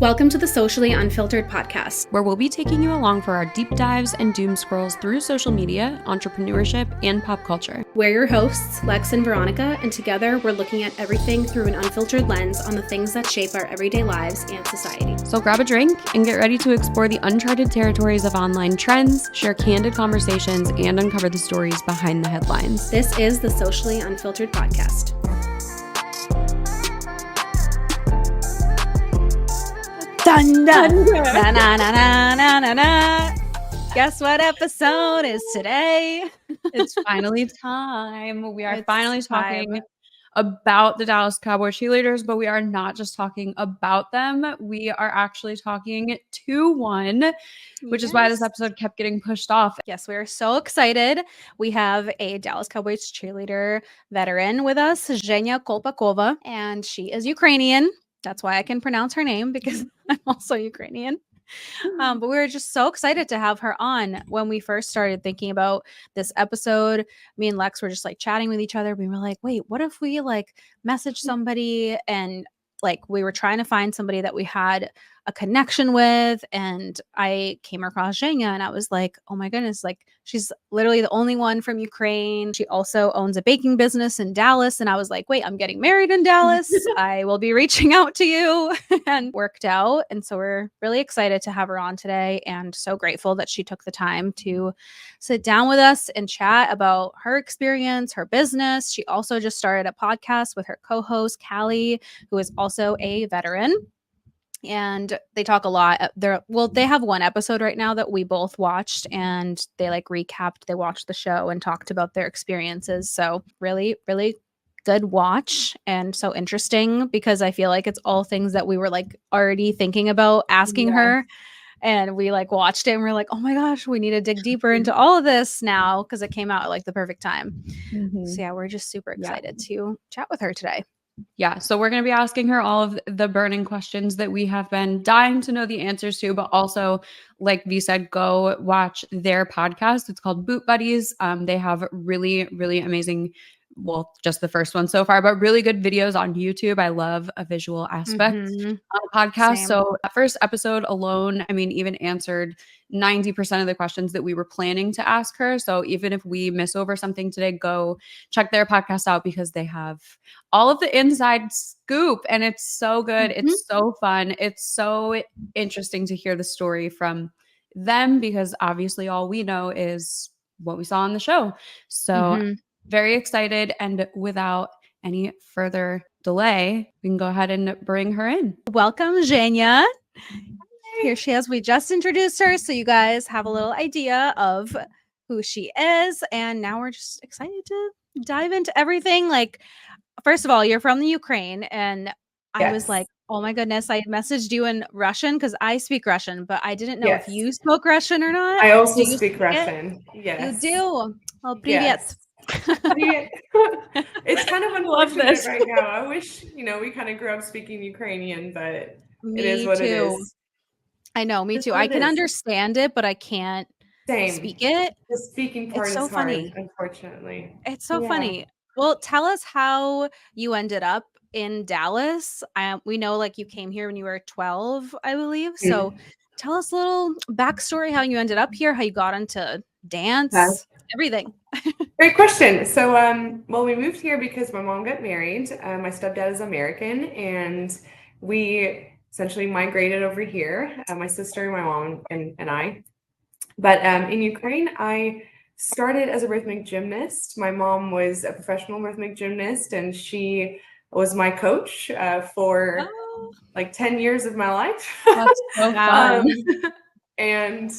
Welcome to the Socially Unfiltered podcast, where we'll be taking you along for our deep dives and doom scrolls through social media, entrepreneurship, and pop culture. We're your hosts, Lex and Veronica, and together we're looking at everything through an unfiltered lens on the things that shape our everyday lives and society. So grab a drink and get ready to explore the uncharted territories of online trends, share candid conversations, and uncover the stories behind the headlines. This is the Socially Unfiltered podcast. Dun, dun. Na, na, na, na, na, na, na. Guess what episode is today? It's finally time. We are finally talking about the Dallas Cowboys Cheerleaders, but we are not just talking about them. We are actually talking to one, which is why this episode kept getting pushed off. Yes, we are so excited. We have a Dallas Cowboys cheerleader veteran with us, Zhenya Kolpakova, and she is Ukrainian. That's why I can pronounce her name, because I'm also Ukrainian. But we were just so excited to have her on. When we first started thinking about this episode, me and Lex were just like chatting with each other. We were like, wait, what if we like message somebody, and like we were trying to find somebody that we had a connection with, and I came across Zhenya and I was like, oh my goodness, like she's literally the only one from Ukraine. She also owns a baking business in Dallas, and I was like, wait, I'm getting married in Dallas. I will be reaching out to you, and worked out. And so we're really excited to have her on today, and so grateful that she took the time to sit down with us and chat about her experience, her business. She also just started a podcast with her co-host Kally, who is also a veteran. And they talk a lot. They have one episode right now that we both watched, and they like recapped. They watched the show and talked about their experiences. So really, really good watch, and so interesting, because I feel like it's all things that we were like already thinking about asking her. And we like watched it and we're like, oh my gosh, we need to dig deeper into all of this now, because it came out at like the perfect time. So yeah, we're just super excited to chat with her today. Yeah, so we're going to be asking her all of the burning questions that we have been dying to know the answers to, but also, like V said, go watch their podcast. It's called Boot Buddies. They have really, really amazing, well, just the first one so far, but really good videos on YouTube. I love a visual aspect on a podcast. Same. So that first episode alone, I mean, even answered 90% of the questions that we were planning to ask her. So even if we miss over something today, go check their podcast out, because they have all of the inside scoop, and it's so good. It's so fun. It's so interesting to hear the story from them, because obviously all we know is what we saw on the show. So very excited. And without any further delay, we can go ahead and bring her in. Welcome, Zhenya. Here she is. We just introduced her, so you guys have a little idea of who she is. And now we're just excited to dive into everything. Like, first of all, you're from the Ukraine, and I was like, oh my goodness, I messaged you in Russian because I speak Russian, but I didn't know if you spoke Russian or not. I also speak Russian. Yes. You do? Well, привет. Yes. It's kind of unfortunate right now. I wish, we kind of grew up speaking Ukrainian, but it is what it is. I know, me too. I can understand it, but I can't speak it. The speaking part is so funny. Hard, unfortunately. It's so funny. Well, tell us how you ended up in Dallas. We know like you came here when you were 12, I believe. So tell us a little backstory, how you ended up here, how you got into dance, everything. Great question. So, well, we moved here because my mom got married. My stepdad is American, and we essentially migrated over here, my sister, my mom, and I. But in Ukraine, I started as a rhythmic gymnast. My mom was a professional rhythmic gymnast, and she was my coach for like 10 years of my life. That's so fun. And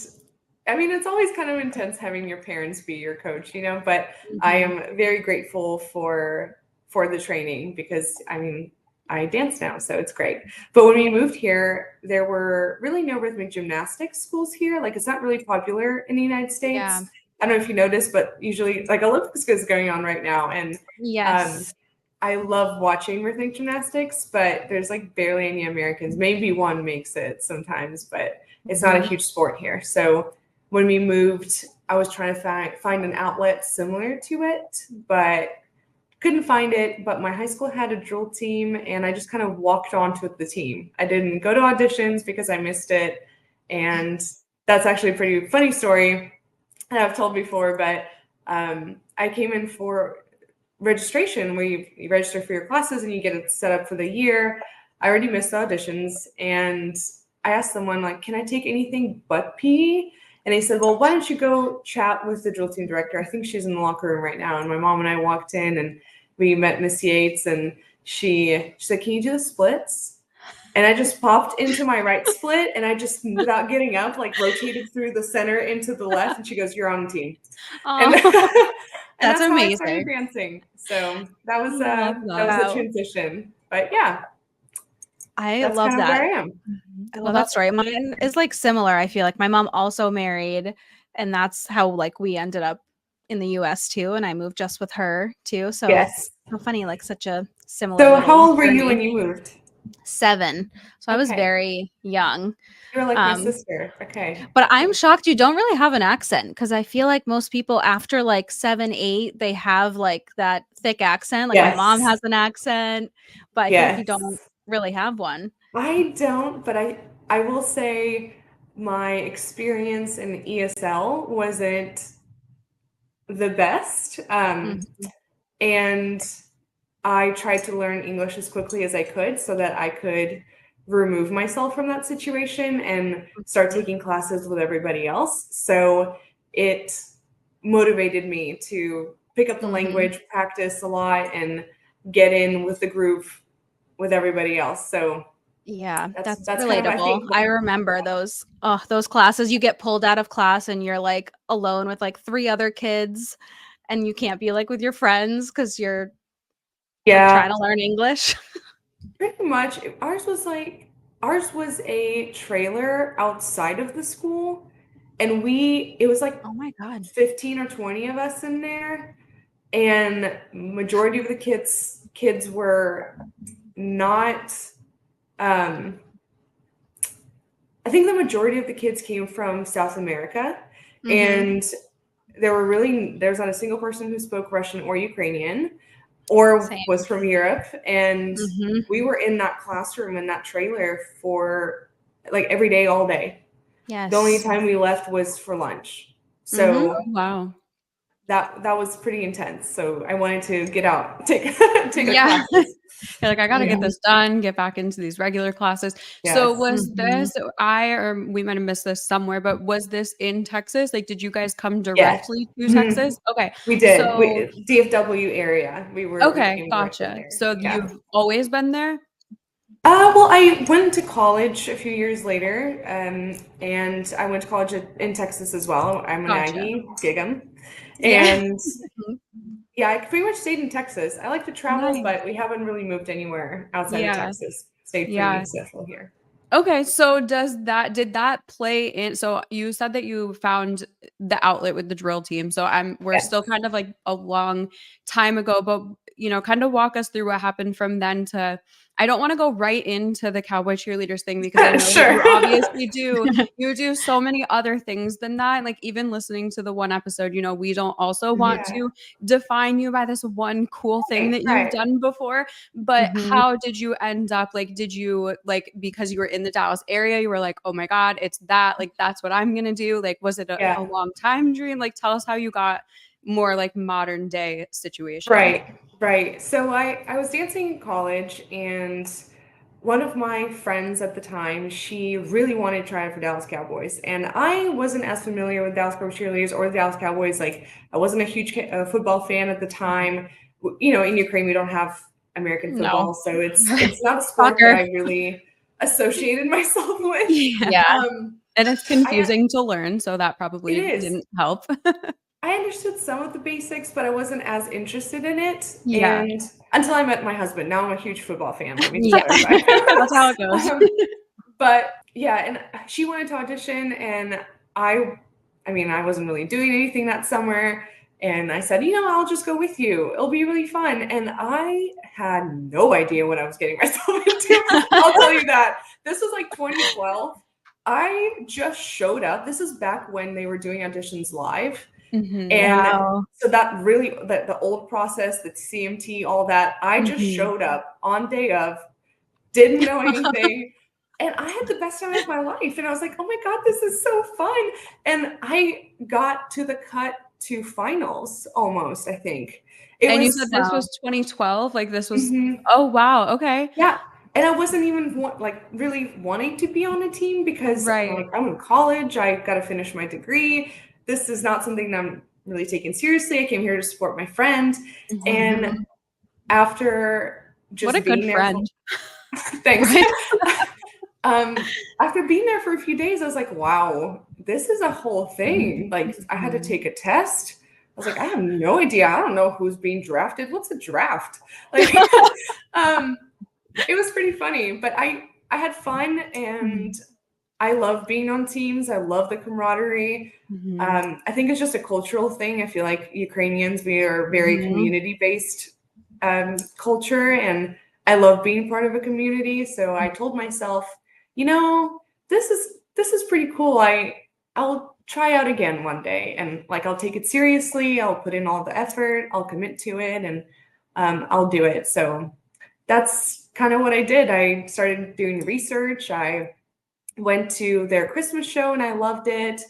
I mean, it's always kind of intense having your parents be your coach, but I am very grateful for the training, because I mean, I dance now, so it's great. But when we moved here, there were really no rhythmic gymnastics schools here. Like, it's not really popular in the United States. Yeah. I don't know if you noticed, but usually like Olympics is going on right now. And I love watching rhythmic gymnastics, but there's like barely any Americans. Maybe one makes it sometimes, but it's not a huge sport here. So when we moved, I was trying to find an outlet similar to it, but couldn't find it, but my high school had a drill team, and I just kind of walked onto the team. I didn't go to auditions because I missed it, and that's actually a pretty funny story that I've told before, but I came in for registration where you register for your classes and you get it set up for the year. I already missed the auditions, and I asked someone, like, can I take anything but PE? And they said, well, why don't you go chat with the drill team director? I think she's in the locker room right now. And my mom and I walked in and we met Miss Yates, and she said, can you do the splits? And I just popped into my right split, and I just, without getting up, like rotated through the center into the left. And she goes, you're on the team. And, and That's how I amazing. started dancing. So that was I love that was Wow. a transition. But yeah, I that's love kind of that. where I am. I love that story. Mine is like similar. I feel like my mom also married, and that's how like we ended up in the US too. And I moved just with her too. So Yes. it's so funny, like such a similar. So little how old were you journey. when you moved? 7. So I was Okay. very young. You were like my sister. Okay. But I'm shocked you don't really have an accent, because I feel like most people after like 7, 8, they have like that thick accent. Like my mom Yes. has an accent, but I feel like you don't Yes. really have one. I don't, but I will say my experience in ESL wasn't the best. And I tried to learn English as quickly as I could so that I could remove myself from that situation and start taking classes with everybody else. So it motivated me to pick up the language, practice a lot, and get in with the groove with everybody else. So Yeah, that's kind of, I relatable. think, I remember those classes. You get pulled out of class and you're like alone with like 3 other kids, and you can't be like with your friends because you're like trying to learn English. pretty much. Ours was a trailer outside of the school, and it was like Oh my God. 15 or 20 of us in there, and majority of the kids were not I think the majority of the kids came from South America, and there's not a single person who spoke Russian or Ukrainian or Same. was from Europe. And we were in that classroom in that trailer for like every day, all day. Yes. The only time we left was for lunch. So Wow. that was pretty intense. So I wanted to get out, take a classes. You're like, I got to get this done, get back into these regular classes. Yes. So was this, or we might have missed this somewhere, but was this in Texas? Like, did you guys come directly to Texas? Okay. We did. So, DFW area. We okay. came Gotcha. there. So you've always been there? Well, I went to college a few years later, and I went to college in Texas as well. I'm an Aggie, Gig'em. And yeah, I pretty much stayed in Texas. I like to travel, but we haven't really moved anywhere outside of Texas. Stayed pretty central here. Okay, so did that play in? So you said that you found the outlet with the drill team. So we're still kind of like a long time ago, but kind of walk us through what happened from then to. I don't want to go right into the Cowboy Cheerleaders thing because I know that you obviously you do so many other things than that. Like even listening to the one episode, we don't also want to define you by this one cool thing that you've done before. But how did you end up, like, did you, like, because you were in the Dallas area, you were like, oh my God, it's that, like, that's what I'm going to do. Like, was it a long time dream? Like, tell us how you got more like modern day situation. Right. So I was dancing in college, and one of my friends at the time, she really wanted to try out for Dallas Cowboys. And I wasn't as familiar with Dallas Cowboys Cheerleaders or the Dallas Cowboys. Like, I wasn't a huge football fan at the time. In Ukraine, we don't have American football. So it's not a sport that I really associated myself with. And it's confusing to learn. So that probably didn't help. I understood some of the basics, but I wasn't as interested in it. And until I met my husband. Now I'm a huge football fan. Let me tell you. That's how it goes. But yeah, and she wanted to audition, and I wasn't really doing anything that summer. And I said, I'll just go with you. It'll be really fun. And I had no idea what I was getting myself into. I'll tell you that. This was like 2012. I just showed up. This is back when they were doing auditions live. Mhm. And Wow. so that really, the old process, the CMT, all that, I just Mhm. showed up on day of, didn't know anything. And I had the best time of my life. And I was like, oh my God, this is so fun. And I got to the cut to finals almost, I think. It And you was, said this was 2012? Like this was, Mhm. oh wow, okay. Yeah. And I wasn't even like really wanting to be on a team because Right. like I'm in college, I got to finish my degree. This is not something that I'm really taking seriously. I came here to support my friend. And Mhm. after What a just good being there friend. thanks. Right? After being there for a few days, I was like, wow, this is a whole thing. Like I had to take a test. I was like, I have no idea. I don't know who's being drafted. What's a draft? Like it was pretty funny, but I had fun and I love being on teams. I love the camaraderie. Mhm. I think it's just a cultural thing. I feel like Ukrainians, we are very Mhm. community-based culture, and I love being part of a community. So I told myself, you know, this is pretty cool. I'll try out again one day, and like I'll take it seriously. I'll put in all the effort. I'll commit to it, and I'll do it. So that's kind of what I did. I started doing research. I went to their Christmas show and I loved it.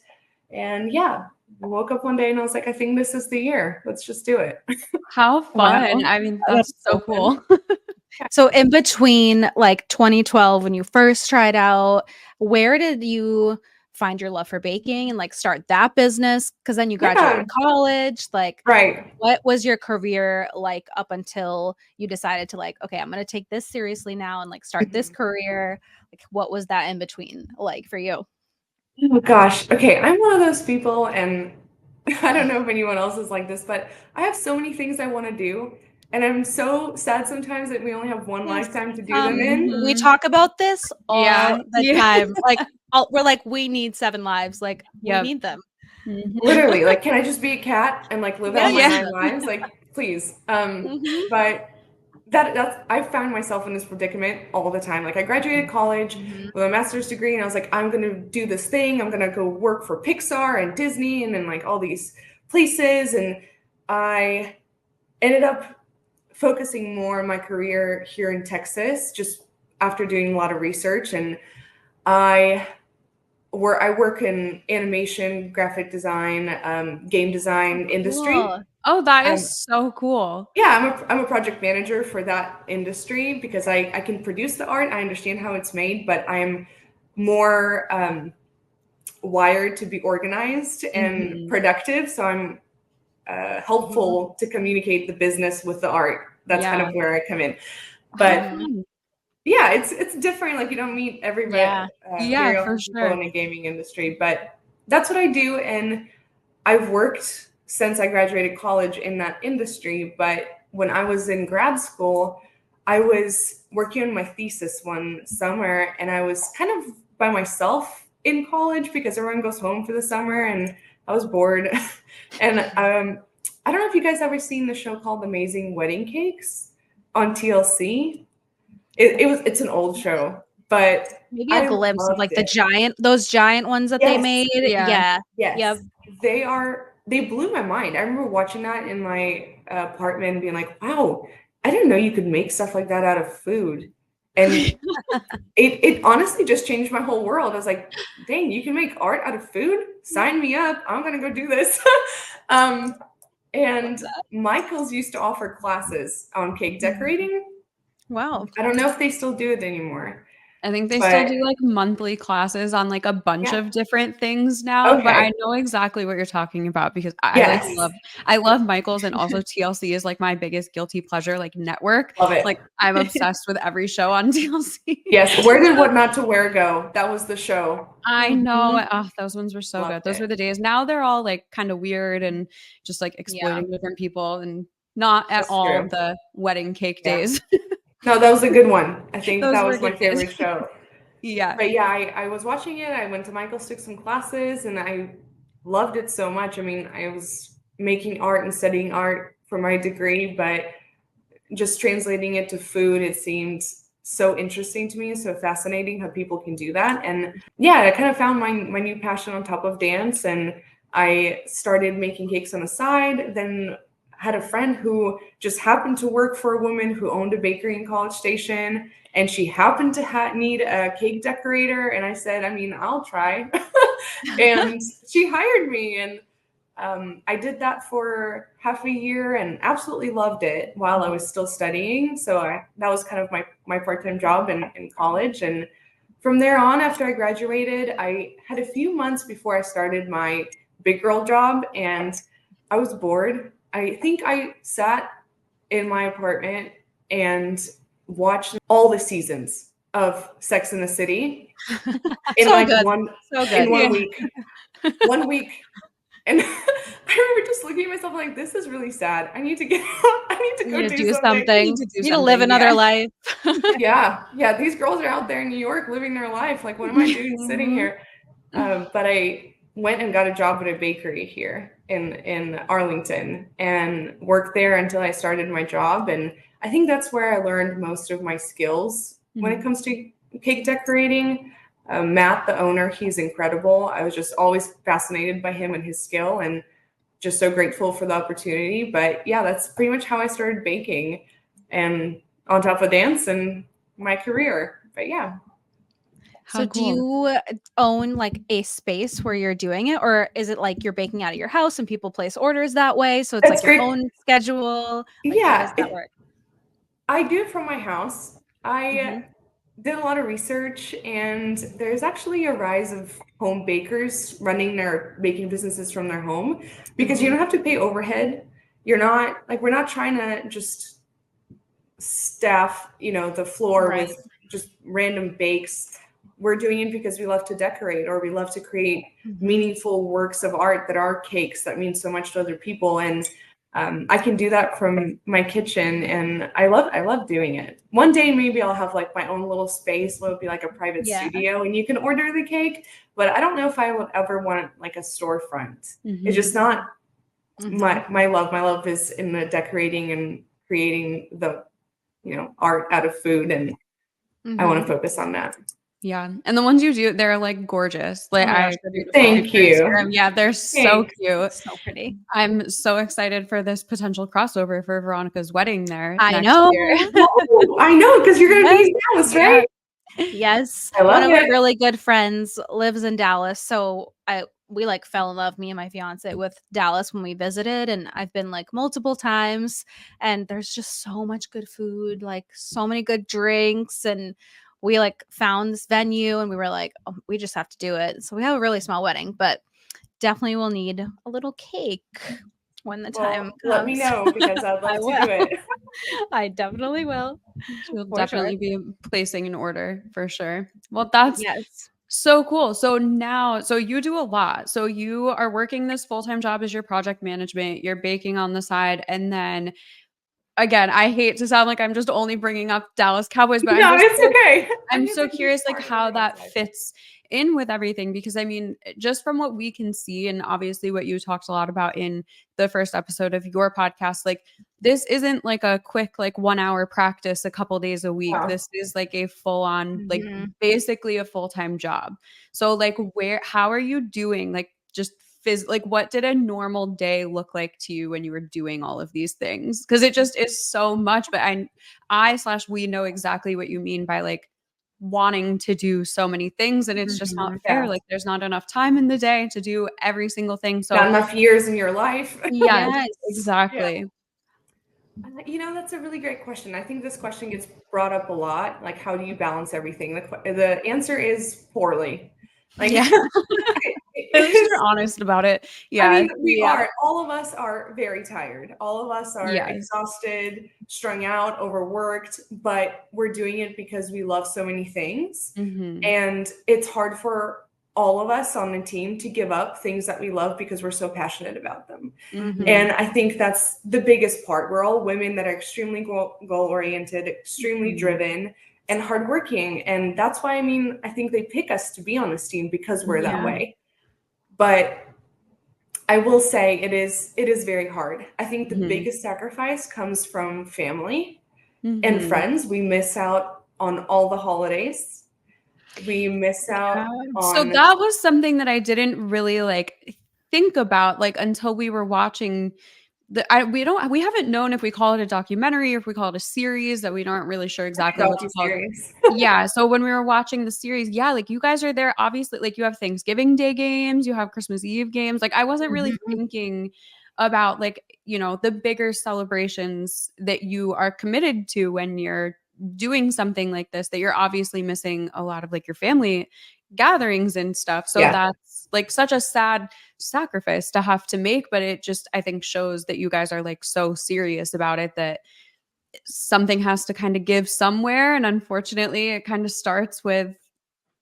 And yeah, I woke up one day and I was like, I think this is the year. Let's just do it. How fun. Wow. I mean, That's that's so so fun. cool. So in between like 2012 when you first tried out, where did you find your love for baking and like start that business? Because then you Yeah, graduated college. Like, right. what was your career like up until you decided to like, okay, I'm gonna take this seriously now and like start this career? Like, what was that in between like for you? Oh gosh. Okay, I'm one of those people, and I don't know if anyone else is like this, but I have so many things I want to do, and I'm so sad sometimes that we only have one Yes. lifetime to do them in. We Mhm. talk about this Yeah. all the Yeah. time. Like, we're like, we need 7 lives. Like, we Yep. need them. Mhm. Literally, like, can I just be a cat and like live out my Yes. Yeah. 9 lives? Like, please. Mhm. But that's I found myself in this predicament all the time. Like I graduated college Mhm. with a master's degree and I was like, I'm gonna do this thing. I'm gonna go work for Pixar and Disney and then like all these places. And I ended up focusing more on my career here in Texas, just after doing a lot of research. And I I work in animation, graphic design, game design industry. Cool. Oh, that Um, is so cool. Yeah, I'm a project manager for that industry because I can produce the art. I understand how it's made, but I'm more wired to be organized and Mhm. productive. So I'm Mhm. helpful to communicate the business with the art. That's kind Yeah. of where I come in. How But Mhm. fun. yeah, it's different. Like you don't meet Yeah. Yeah, very for often people sure. in the gaming industry, but that's what I do, and I've worked since I graduated college in that industry. But when I was in grad school, I was working on my thesis one summer, and I was kind of by myself in college because everyone goes home for the summer, and I was bored. And I don't know if you guys ever seen the show called Amazing Wedding Cakes on TLC. It's an old show, but Maybe a I glimpse of loved like the it. giant, those giant ones that they Yes, made. Yeah. Yeah. Yep. yes, they blew my mind. I remember watching that in my apartment and being like, wow, I didn't know you could make stuff like that out of food. And it honestly just changed my whole world. I was like, dang, you can make art out of food? Sign me up. I'm gonna go do this. um, and Michael's used to offer classes on cake decorating. Wow. I don't know if they still do it anymore, I think they still but do like monthly classes on like a bunch yeah. of different things now, but I Okay. know exactly what you're talking about because I like Yes. I love Michael's and also TLC is like my biggest guilty pleasure like network. Love it. Like I'm obsessed with every show on TLC. Yes. Where did What Not to Wear go? That was the show. I know. Mhm. Oh, those ones were so good. Loved Those it. were the days. Now they're all like kind of weird and just like Yeah. exploiting different people and not at That's all true. the wedding cake Yeah. days. No, that was a good one. I think Those that were was my good days. favorite show. Yeah. But yeah, I was watching it. I went to Michael's, took some classes, and I loved it so much. I mean, I was making art and studying art for my degree, but just translating it to food, it seemed so interesting to me, so fascinating how people can do that. And yeah, I kind of found my new passion on top of dance, and I started making cakes on the side, then had a friend who just happened to work for a woman who owned a bakery in College Station, and she happened to need a cake decorator. And I said, I mean, I'll try. And she hired me, and I did that for half a year and absolutely loved it while I was still studying. So that was kind of my part-time job in college. And from there on, after I graduated, I had a few months before I started my big girl job, and I was bored. I think I sat in my apartment and watched all the seasons of Sex and the City in So like good. one So good. in 1 week. 1 week. And I remember just looking at myself like, this is really sad. I need to get out. I need to go do something. You need to live another life. Yeah. These girls are out there in New York living their life. Like, what am I doing sitting here? But I went and got a job at a bakery here in Arlington and worked there until I started my job. And I think that's where I learned most of my skills when it comes to cake decorating. Matt, the owner, he's incredible. I was just always fascinated by him and his skill, and just so grateful for the opportunity. But yeah, that's pretty much how I started baking, and on top of dance and my career. But yeah. So do you own like a space where you're doing it, or is it like you're baking out of your house and people place orders that way? So it's That's like your great. own schedule. Like, Yeah, how does that work? I do it from my house. I did a lot of research, and there's actually a rise of home bakers running their baking businesses from their home, because you don't have to pay overhead. You're not like, we're not trying to just staff, the floor with just random bakes. We're doing it because we love to decorate, or we love to create meaningful works of art that are cakes that mean so much to other people. And I can do that from my kitchen, and I love doing it. One day maybe I'll have like my own little space where it'll be like a private studio and you can order the cake, but I don't know if I would ever want like a storefront. It's just not my love. My love is in the decorating and creating the art out of food, and I want to focus on that. Yeah. And the ones you do, they're like gorgeous. Like, thank you. Yeah, they're so cute. So pretty. I'm so excited for this potential crossover for Veronica's wedding there. I next know. year. I know, because you're going to be in Dallas, right? Yes. I love One of it. my really good friends lives in Dallas. So we like fell in love, me and my fiance, with Dallas when we visited. And I've been like multiple times, and there's just so much good food, like so many good drinks. And we like found this venue, and we were like, oh, we just have to do it. So we have a really small wedding, but definitely will need a little cake when the time comes. Let me know, because I'd love to do it. I definitely will. She'll For definitely be placing an order for sure. Well, that's Yes. so cool. So now, so you do a lot. So you are working this full-time job as your project management, you're baking on the side, and then again, I hate to sound like I'm just only bringing up Dallas Cowboys, but No, it's okay. I'm so curious like how that fits in with everything, because I mean, just from what we can see, and obviously what you talked a lot about in the first episode of your podcast, like this isn't like a quick like 1 hour practice a couple days a week. Yeah. This is like a full on like basically a full-time job. So like how are you doing like just like what did a normal day look like to you when you were doing all of these things? Because it just is so much. But we know exactly what you mean by like wanting to do so many things, and it's just not fair. Like there's not enough time in the day to do every single thing. So not enough years in your life. Yes, exactly. Yeah. That's a really great question. I think this question gets brought up a lot. Like, how do you balance everything? The answer is poorly. Like, You're honest about it. Yeah. I mean, we are. All of us are very tired. All of us are exhausted, strung out, overworked, but we're doing it because we love so many things. And it's hard for all of us on the team to give up things that we love because we're so passionate about them. And I think that's the biggest part. We're all women that are extremely goal-oriented, extremely driven, and hardworking. And that's why, I think they pick us to be on this team, because we're that way. But I will say it is very hard. I think the biggest sacrifice comes from family and friends. We miss out on all the holidays. We miss out on... So that was something that I didn't really like think about, like, until we were watching we haven't known if we call it a documentary or if we call it a series, that we aren't really sure exactly what to call it. Docuseries. Yeah. So when we were watching the series, yeah, like you guys are there, obviously, like you have Thanksgiving Day games, you have Christmas Eve games. Like I wasn't really thinking about like, the bigger celebrations that you are committed to when you're doing something like this, that you're obviously missing a lot of like your family gatherings and stuff. So Yeah. that's like such a sad sacrifice to have to make, but it just, I think, shows that you guys are like so serious about it, that something has to kind of give somewhere. And unfortunately, it kind of starts with,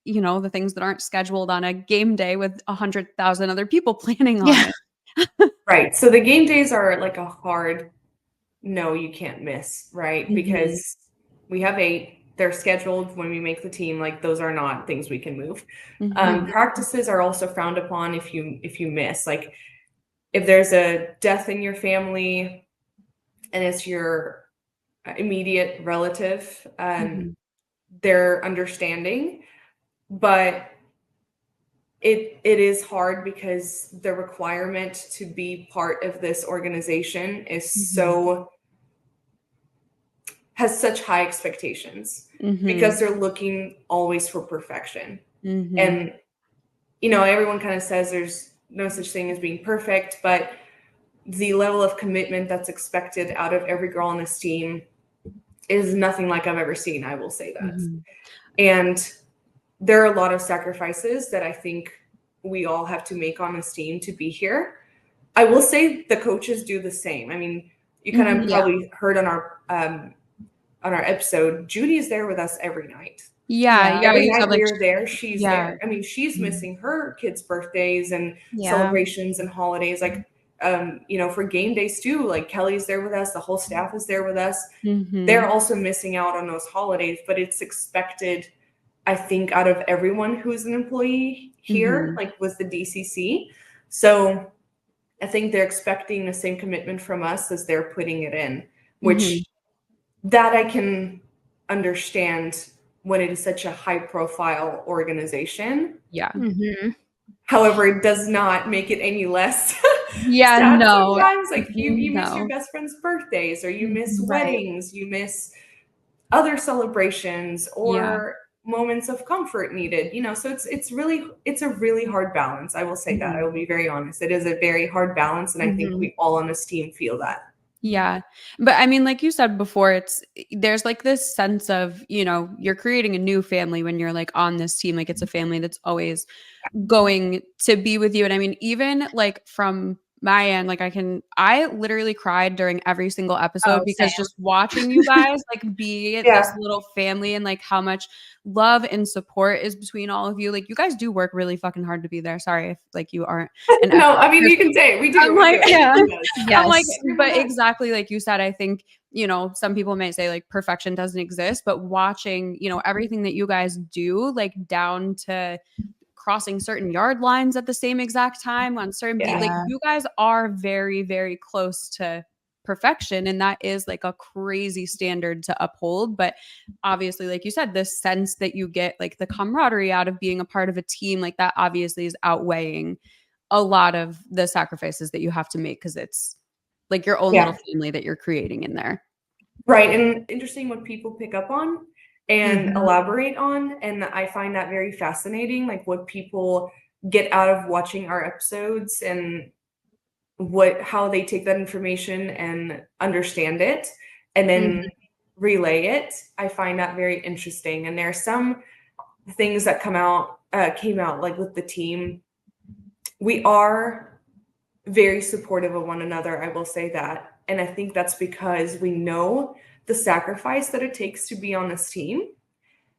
the things that aren't scheduled on a game day with 100,000 other people planning on it. Right. So the game days are like a hard no, you can't miss, right? Because we have 8. They're scheduled when we make the team. Like those are not things we can move. Practices are also frowned upon if you miss. Like if there's a death in your family and it's your immediate relative, they're understanding, but it is hard because the requirement to be part of this organization is has such high expectations because they're looking always for perfection. And, everyone kind of says there's no such thing as being perfect, but the level of commitment that's expected out of every girl on this team is nothing like I've ever seen. I will say that. And there are a lot of sacrifices that I think we all have to make on this team to be here. I will say the coaches do the same. I mean, you kind of probably heard on our episode, Judy is there with us every night. Every night we're there, she's there. I mean, she's missing her kids' birthdays and celebrations and holidays. Like, for game days too, like Kelly's there with us, the whole staff is there with us. They're also missing out on those holidays, but it's expected, I think, out of everyone who's an employee here, like with the DCC. So I think they're expecting the same commitment from us as they're putting it in, which that I can understand when it is such a high profile organization. However, it does not make it any less sad sometimes. Like you miss your best friend's birthdays, or you miss weddings, you miss other celebrations, or moments of comfort needed, so it's a really hard balance. I will say that. I will be very honest. It is a very hard balance, and I think we all on this team feel that. Yeah. But I mean, like you said before, there's like this sense of, you're creating a new family when you're like on this team. Like it's a family that's always going to be with you. And I mean, even like from my end, like I literally cried during every single episode because just watching you guys like be this little family, and like how much love and support is between all of you. Like you guys do work really fucking hard to be there. Sorry if like you aren't no, I mean, you can say it. We do. I'm like, I'm like, but exactly like you said, I think, some people may say like perfection doesn't exist, but watching, everything that you guys do, like down to crossing certain yard lines at the same exact time on certain like you guys are very, very close to perfection, and that is like a crazy standard to uphold. But obviously, like you said, this sense that you get, like the camaraderie out of being a part of a team, like that obviously is outweighing a lot of the sacrifices that you have to make, because it's like your own little family that you're creating in there. Right. And interesting what people pick up on and elaborate on. And I find that very fascinating, like what people get out of watching our episodes and how they take that information and understand it and then relay it. I find that very interesting. And there are some things that came out like with the team. We are very supportive of one another. I will say that. And I think that's because we know the sacrifice that it takes to be on this team.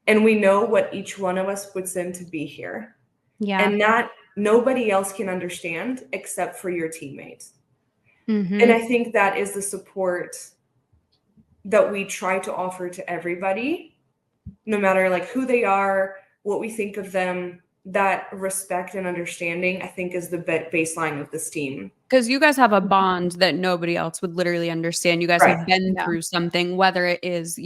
And we know what each one of us puts in to be here. And that nobody else can understand except for your teammates. And I think that is the support that we try to offer to everybody, no matter like who they are, what we think of them. That respect and understanding, I think, is the baseline of this team. Because you guys have a bond that nobody else would literally understand. You guys have been through something, whether it is,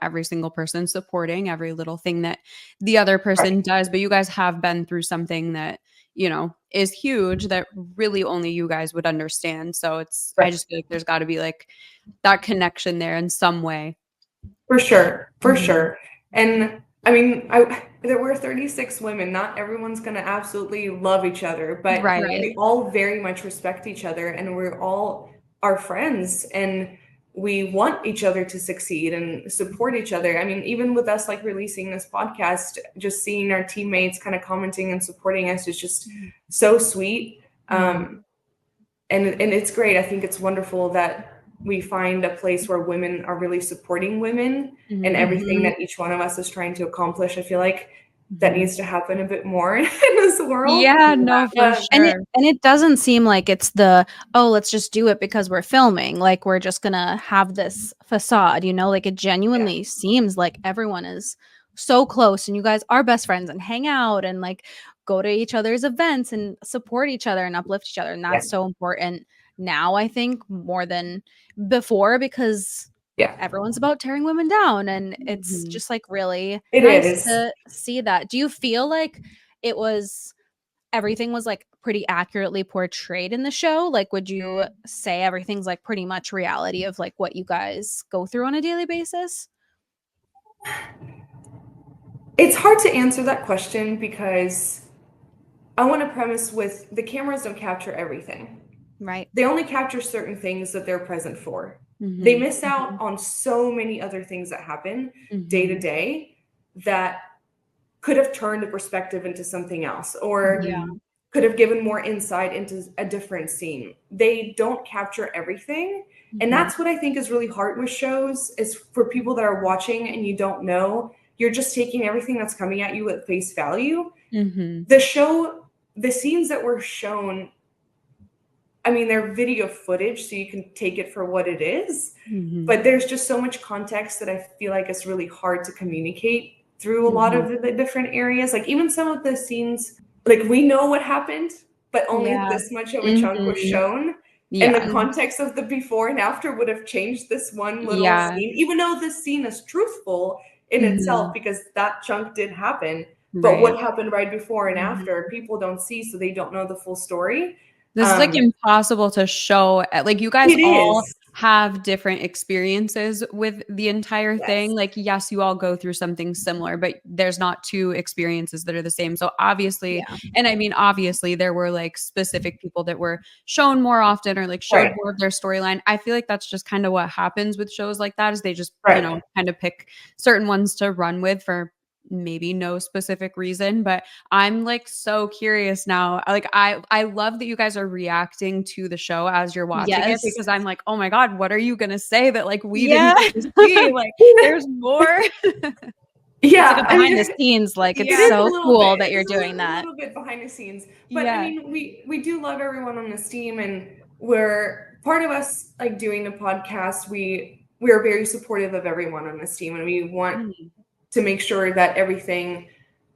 every single person supporting every little thing that the other person does, but you guys have been through something that, is huge that really only you guys would understand. So I just feel like there's got to be like that connection there in some way. For sure. For sure. And I mean, there were 36 women. Not everyone's going to absolutely love each other, but we all very much respect each other, and we're all our friends, and we want each other to succeed and support each other. I mean, even with us like releasing this podcast, just seeing our teammates kind of commenting and supporting us is just so sweet. And it's great. I think it's wonderful that we find a place where women are really supporting women and everything that each one of us is trying to accomplish. I feel like that needs to happen a bit more in this world. Yeah, no, for sure. And it doesn't seem like it's let's just do it because we're filming. Like we're just gonna have this facade, like it genuinely seems like everyone is so close and you guys are best friends and hang out and like go to each other's events and support each other and uplift each other. And that's so important now, I think, more than before, because everyone's about tearing women down, and it's just like really nice to see that. Do you feel like everything was like pretty accurately portrayed in the show? Like, would you say everything's like pretty much reality of like what you guys go through on a daily basis? It's hard to answer that question because I want to premise with the cameras don't capture everything. Right. They only capture certain things that they're present for. They miss out on so many other things that happen day to day that could have turned the perspective into something else, or could have given more insight into a different scene. They don't capture everything. And that's what I think is really hard with shows, is for people that are watching and you don't know, you're just taking everything that's coming at you at face value. The scenes that were shown, I mean, they're video footage, so you can take it for what it is. But there's just so much context that I feel like it's really hard to communicate through a lot of the different areas. Like even some of the scenes, like we know what happened, but only this much of a chunk was shown. And the context of the before and after would have changed this one little scene, even though this scene is truthful in itself because that chunk did happen. But what happened right before and after, people don't see, so they don't know the full story. This is like impossible to show. Like you guys all have different experiences with the entire thing. Like, yes, you all go through something similar, but there's not two experiences that are the same. So obviously, and I mean, obviously there were like specific people that were shown more often or like showed more of their storyline. I feel like that's just kind of what happens with shows like that, is they just, kind of pick certain ones to run with for maybe no specific reason. But I'm like so curious now. Like I love that you guys are reacting to the show as you're watching it, because I'm like, oh my God, what are you gonna say that like we didn't get to see? Like there's more. It's like behind the scenes, like it's so cool that you're doing that. A little bit behind the scenes, but I mean, we do love everyone on this team, and we're part of us like doing the podcast. We are very supportive of everyone on this team, and we want to make sure that everything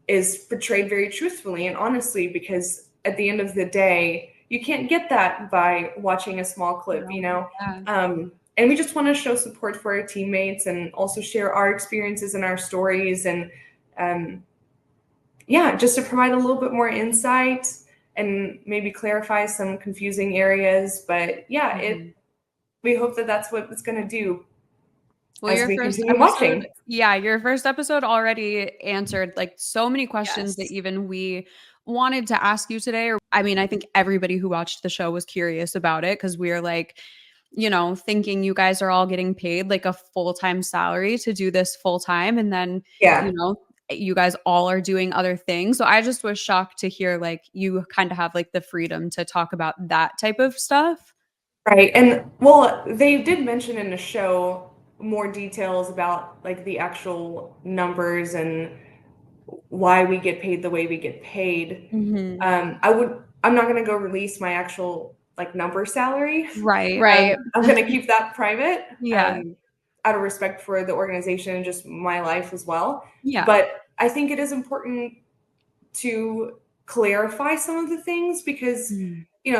is portrayed very truthfully and honestly, because at the end of the day, you can't get that by watching a small clip, and we just want to show support for our teammates and also share our experiences and our stories, and just to provide a little bit more insight and maybe clarify some confusing areas. But we hope that that's what it's going to do. Well, your first episode already answered like so many questions that even we wanted to ask you today. I mean, I think everybody who watched the show was curious about it, because we're like, thinking you guys are all getting paid like a full-time salary to do this full-time. And then, you guys all are doing other things. So I just was shocked to hear like you kind of have like the freedom to talk about that type of stuff. Right. And well, they did mention in the show more details about like the actual numbers and why we get paid the way we get paid. I'm not going to go release my actual like number salary. Right. I'm going to keep that private. Out of respect for the organization and just my life as well. But I think it is important to clarify some of the things, because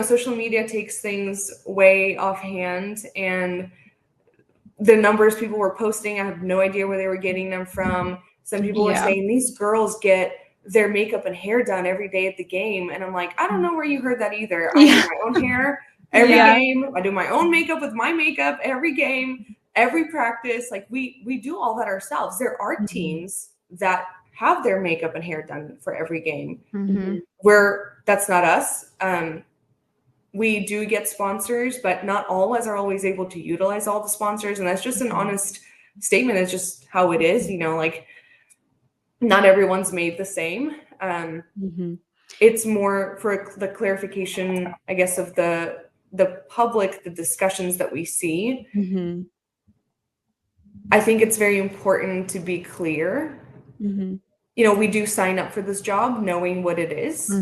social media takes things way offhand, and the numbers people were posting, I have no idea where they were getting them from. Some people were saying these girls get their makeup and hair done every day at the game. And I'm like, I don't know where you heard that either. I do my own hair every game. I do my own makeup with my makeup every game, every practice. Like we do all that ourselves. There are teams that have their makeup and hair done for every game. Where that's not us. We do get sponsors, but not all of us are always able to utilize all the sponsors. And that's just an honest statement. It's just how it is, you know, like not everyone's made the same. It's more for the clarification, I guess, of the public, the discussions that we see. I think it's very important to be clear. You know, we do sign up for this job knowing what it is.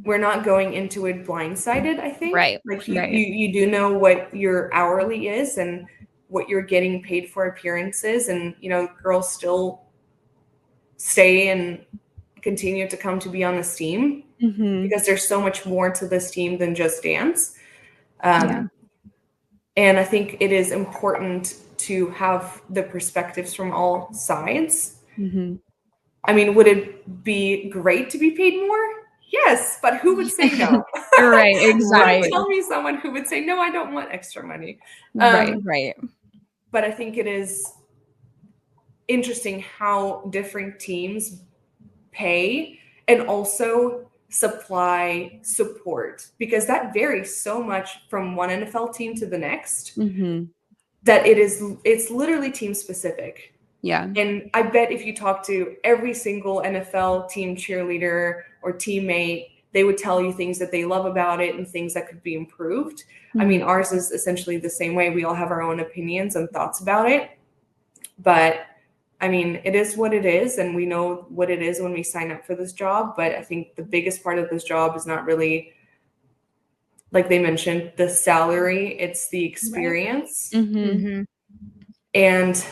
We're not going into it blindsided, I think. Right. Like you do know what your hourly is and what you're getting paid for appearances. And, you know, girls still stay and continue to come to be on this team because there's so much more to this team than just dance. And I think it is important to have the perspectives from all sides. I mean, would it be great to be paid more? Yes, but who would say no? Right, exactly. Tell me someone who would say, no, I don't want extra money. Right. But I think it is interesting how different teams pay and also supply support, because that varies so much from one NFL team to the next that it's literally team specific. And I bet if you talk to every single NFL team cheerleader or teammate, they would tell you things that they love about it and things that could be improved. I mean, ours is essentially the same way. We all have our own opinions and thoughts about it. But I mean, it is what it is, and we know what it is when we sign up for this job. But I think the biggest part of this job is not really, like they mentioned, the salary. It's the experience. And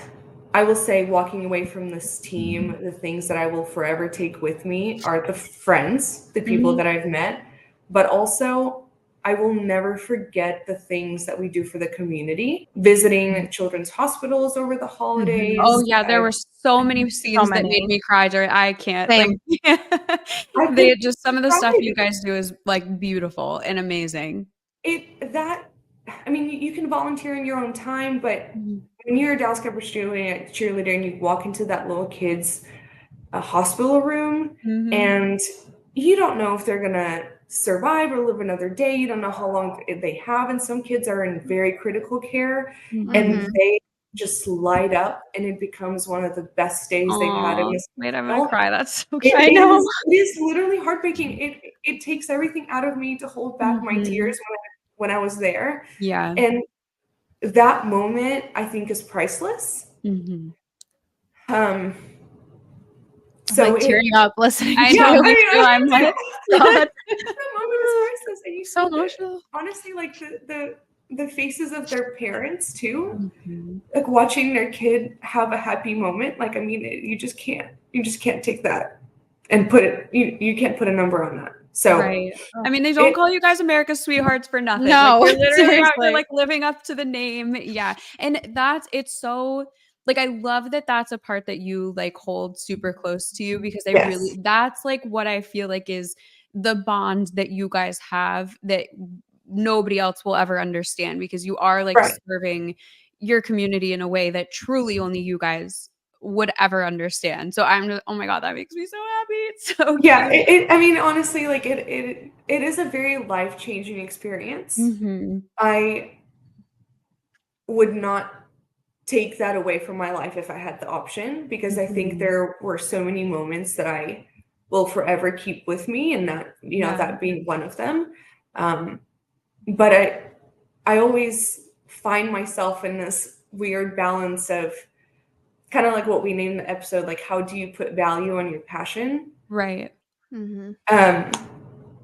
I will say, walking away from this team, the things that I will forever take with me are the friends, the people that I've met, but also I will never forget the things that we do for the community, visiting children's hospitals over the holidays. Oh yeah, there were so many scenes that made me cry during. I can't. Same. Like, they just some of the stuff you guys do is like beautiful and amazing. I mean, you can volunteer in your own time, but when you're a Dallas Cowboys cheerleader and you walk into that little kid's hospital room and you don't know if they're gonna survive or live another day. You don't know how long they have, and some kids are in very critical care and they just light up, and it becomes one of the best days they've had in this. Wait, I'm gonna cry. That's so I know. It is literally heartbreaking. It takes everything out of me to hold back my tears when I was there. Yeah. And that moment, I think, is priceless. So like tearing up listening. I know. I'm like, God. The moment is priceless, and you So emotional. honestly, like the faces of their parents too, like watching their kid have a happy moment. Like, I mean, you just can't take that and put it. You can't put a number on that. So right. I mean, they don't call you guys America's sweethearts for nothing. No, like, you're literally out seriously. here, like living up to the name. Yeah, and it's so. Like, I love that that's a part that you like hold super close to you, because that's like what I feel like is the bond that you guys have that nobody else will ever understand, because you are like serving your community in a way that truly only you guys would ever understand. So I'm just, oh my God, that makes me so happy. It's so I mean, honestly, like it is a very life-changing experience. I would not take that away from my life if I had the option, because I think there were so many moments that I will forever keep with me, and that, you know, that being one of them. But I always find myself in this weird balance of kind of like what we named the episode, like, how do you put value on your passion? right.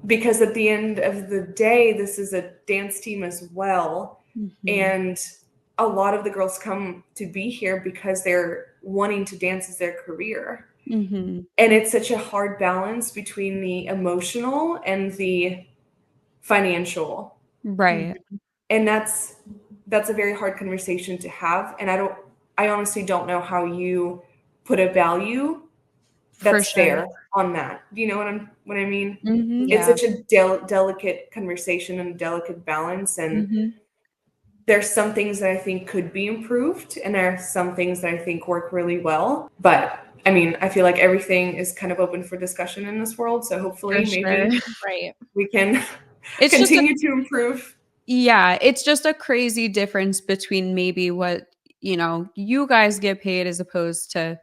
Because at the end of the day, this is a dance team as well. And a lot of the girls come to be here because they're wanting to dance as their career. And it's such a hard balance between the emotional and the financial. Right. And that's a very hard conversation to have. And I honestly don't know how you put a value that's sure. fair on that. Do you know what I mean? Mhm. It's Yeah. such a delicate conversation and a delicate balance. And Mhm. there's some things that I think could be improved, and there are some things that I think work really well. But I mean, I feel like everything is kind of open for discussion in this world. So hopefully For maybe sure. Right. we can It's just a continue to improve. Yeah, it's just a crazy difference between maybe what, you guys get paid as opposed to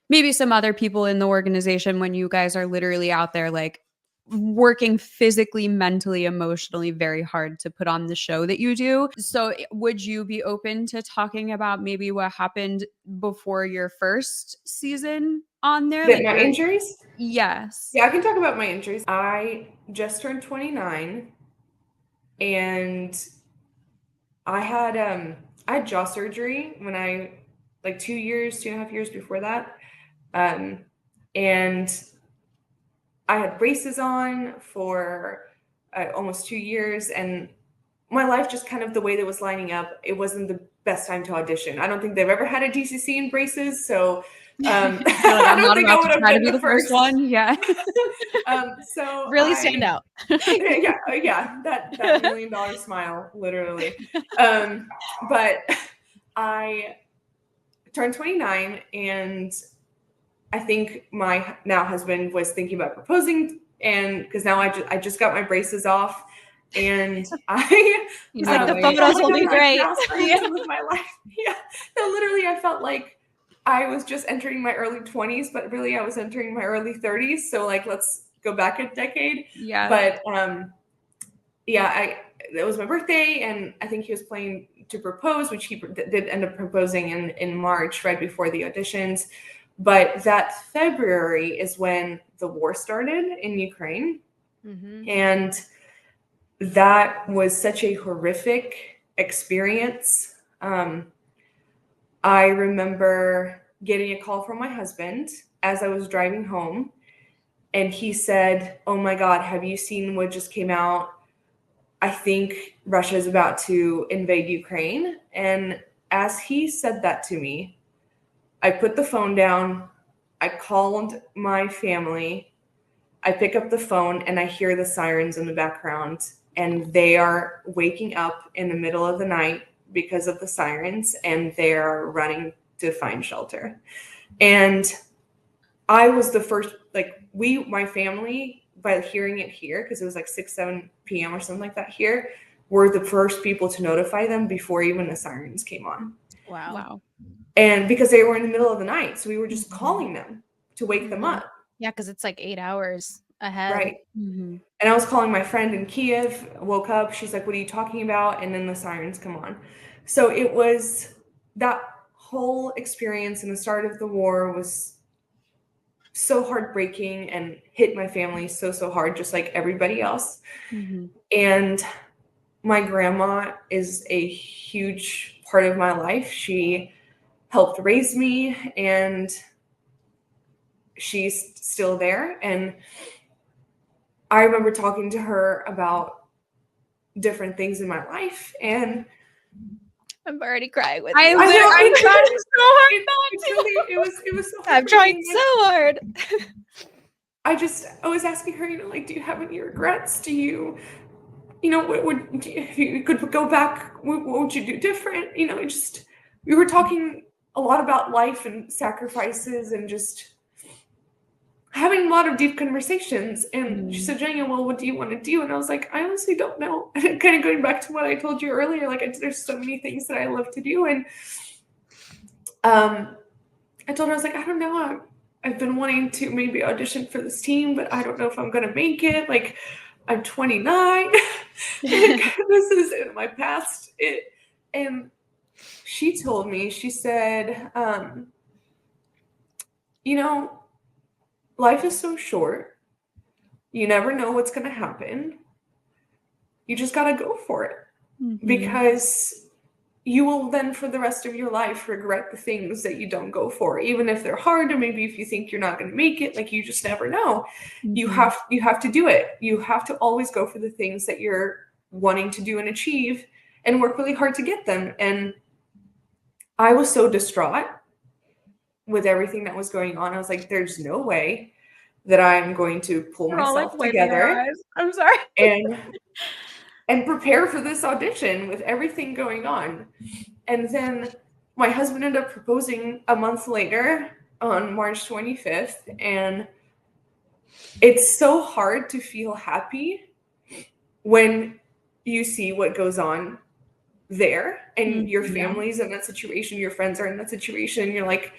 maybe some other people in the organization when you guys are literally out there like working physically, mentally, emotionally very hard to put on the show that you do. So would you be open to talking about maybe what happened before your first season on there? That my injuries? Yes. Yeah, I can talk about my injuries. I just turned 29 and I had jaw surgery when like 2.5 years before that. And I had braces on for almost 2 years, and my life just kind of the way that was lining up, it wasn't the best time to audition. I don't think they've ever had a DCC in braces, so I'm I don't not think I about would to have try to been be the the first first. one. Yeah. So Really stand out. yeah, that $1 million smile, literally. But I turned 29, and I think my now husband was thinking about proposing, and because now I just got my braces off, and I He's like, the wait. photos will be like my great. aspirations with my life. Yeah, no, literally, I felt like I was just entering my early 20s, but really, I was entering my early 30s. So, like, let's go back a decade. Yeah. But yeah, it was my birthday, and I think he was planning to propose, which he did end up proposing in March, right before the auditions. But that February is when the war started in Ukraine. Mhm. And that was such a horrific experience. I remember getting a call from my husband as I was driving home. And he said, "Oh my God, have you seen what just came out? I think Russia is about to invade Ukraine." And as he said that to me, I put the phone down. I called my family. I pick up the phone and I hear the sirens in the background, and they are waking up in the middle of the night because of the sirens, and they are running to find shelter. And I was the first, like, my family, by hearing it here, because it was like 6, 7 p.m. or something like that here, were the first people to notify them before even the sirens came on. Wow. And because they were in the middle of the night, so we were just calling them to wake them Mhm. up. Yeah, because it's like 8 hours ahead. Right. Mhm. And I was calling my friend in Kiev, woke up, she's like, "What are you talking about?" And then the sirens come on. So it was that whole experience, and the start of the war was so heartbreaking and hit my family so hard, just like everybody else. Mhm. And my grandma is a huge part of my life. She helped raise me, and she's still there. And I remember talking to her about different things in my life, and I'm already crying with I'm you. trying so hard it was so I'm trying heartbreaking. so hard. I was asking her, like, do you have any regrets? Do you, if you could go back, what would you do different? We were talking a lot about life and sacrifices and just having a lot of deep conversations. And she said, "Zhenya, well, what do you want to do?" And I was like, "I honestly don't know." And kind of going back to what I told you earlier, like, there's so many things that I love to do. And I told her, I was like, "I don't know. I've been wanting to maybe audition for this team, but I don't know if I'm going to make it. Like, I'm 29. This is in my past." And she told me, she said, "Life is so short. You never know what's going to happen. You just got to go for it, because you will then for the rest of your life regret the things that you don't go for, even if they're hard, or maybe if you think you're not going to make it. Like, you just never know. You have to do it. You have to always go for the things that you're wanting to do and achieve, and work really hard to get them." And I was so distraught with everything that was going on. I was like, there's no way that I'm going to pull myself together I'm sorry. and prepare for this audition with everything going on. And then my husband ended up proposing a month later on March 25th. And it's so hard to feel happy when you see what goes on there and your family's in that situation, your friends are in that situation. You're like,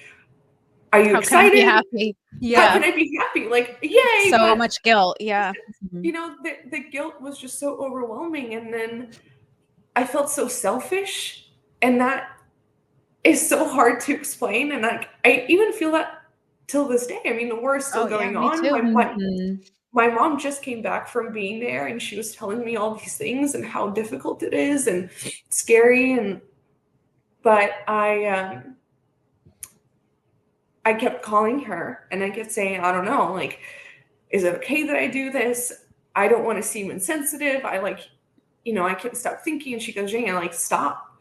are you excited? Can I be happy? How can I be happy? Like, yay! So much guilt. Yeah. You know, the guilt was just so overwhelming. And then I felt so selfish. And that is so hard to explain. And like, I even feel that till this day. I mean, the war is still going on. My mom just came back from being there and she was telling me all these things and how difficult it is and scary. But I kept calling her and I kept saying, I don't know, like, is it okay that I do this? I don't want to seem insensitive. I can't stop thinking. And she goes, Zhenya, like, stop.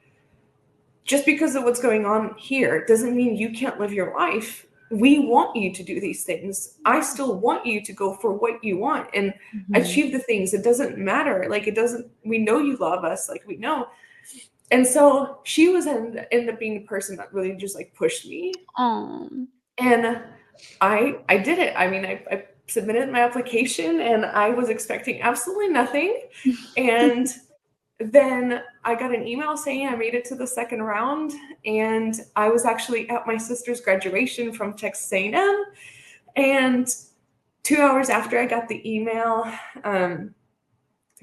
Just because of what's going on here doesn't mean you can't live your life. We want you to do these things. I still want you to go for what you want and achieve the things. It doesn't matter. Like, we know you love us. Like, we know. And so she was ended up being the person that really just like pushed me. And I did it. I mean, I submitted my application and I was expecting absolutely nothing. And then I got an email saying I made it to the second round, and I was actually at my sister's graduation from Texas A&M. And 2 hours after I got the email,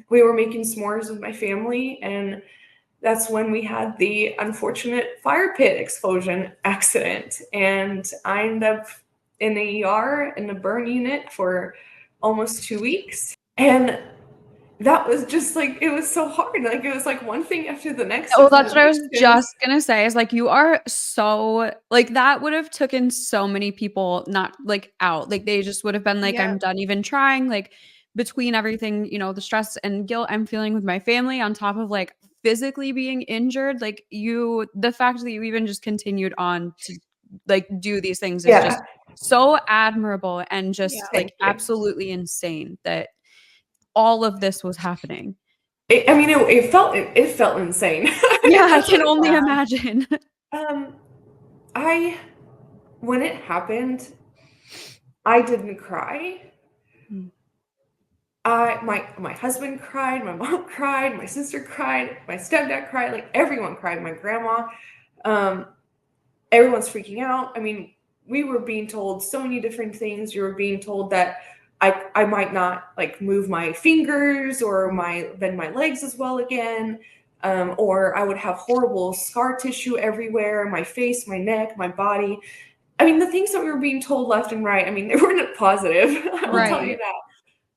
we were making s'mores with my family, and that's when we had the unfortunate fire pit explosion accident. And I ended up in the ER in the burn unit for almost 2 weeks. And that was just like, it was so hard. Like, it was like one thing after the next. Oh, that's what I was just going to say is like, you are so like, that would have taken so many people not like out. Like, they just would have been like, I'm done even trying. Like, between everything, you know, the stress and guilt I'm feeling with my family on top of like physically being injured, like the fact that you even just continued on to like do these things is just so admirable and just like absolutely insane that all of this was happening. It felt insane. Yeah, I can only imagine. When it happened, I didn't cry. My husband cried, my mom cried, my sister cried, my stepdad cried, like everyone cried, my grandma. Everyone's freaking out. I mean, we were being told so many different things. You were being told that I might not like move my fingers or bend my legs as well again, or I would have horrible scar tissue everywhere, my face, my neck, my body. I mean, the things that we were being told left and right, I mean, they weren't positive. I will tell you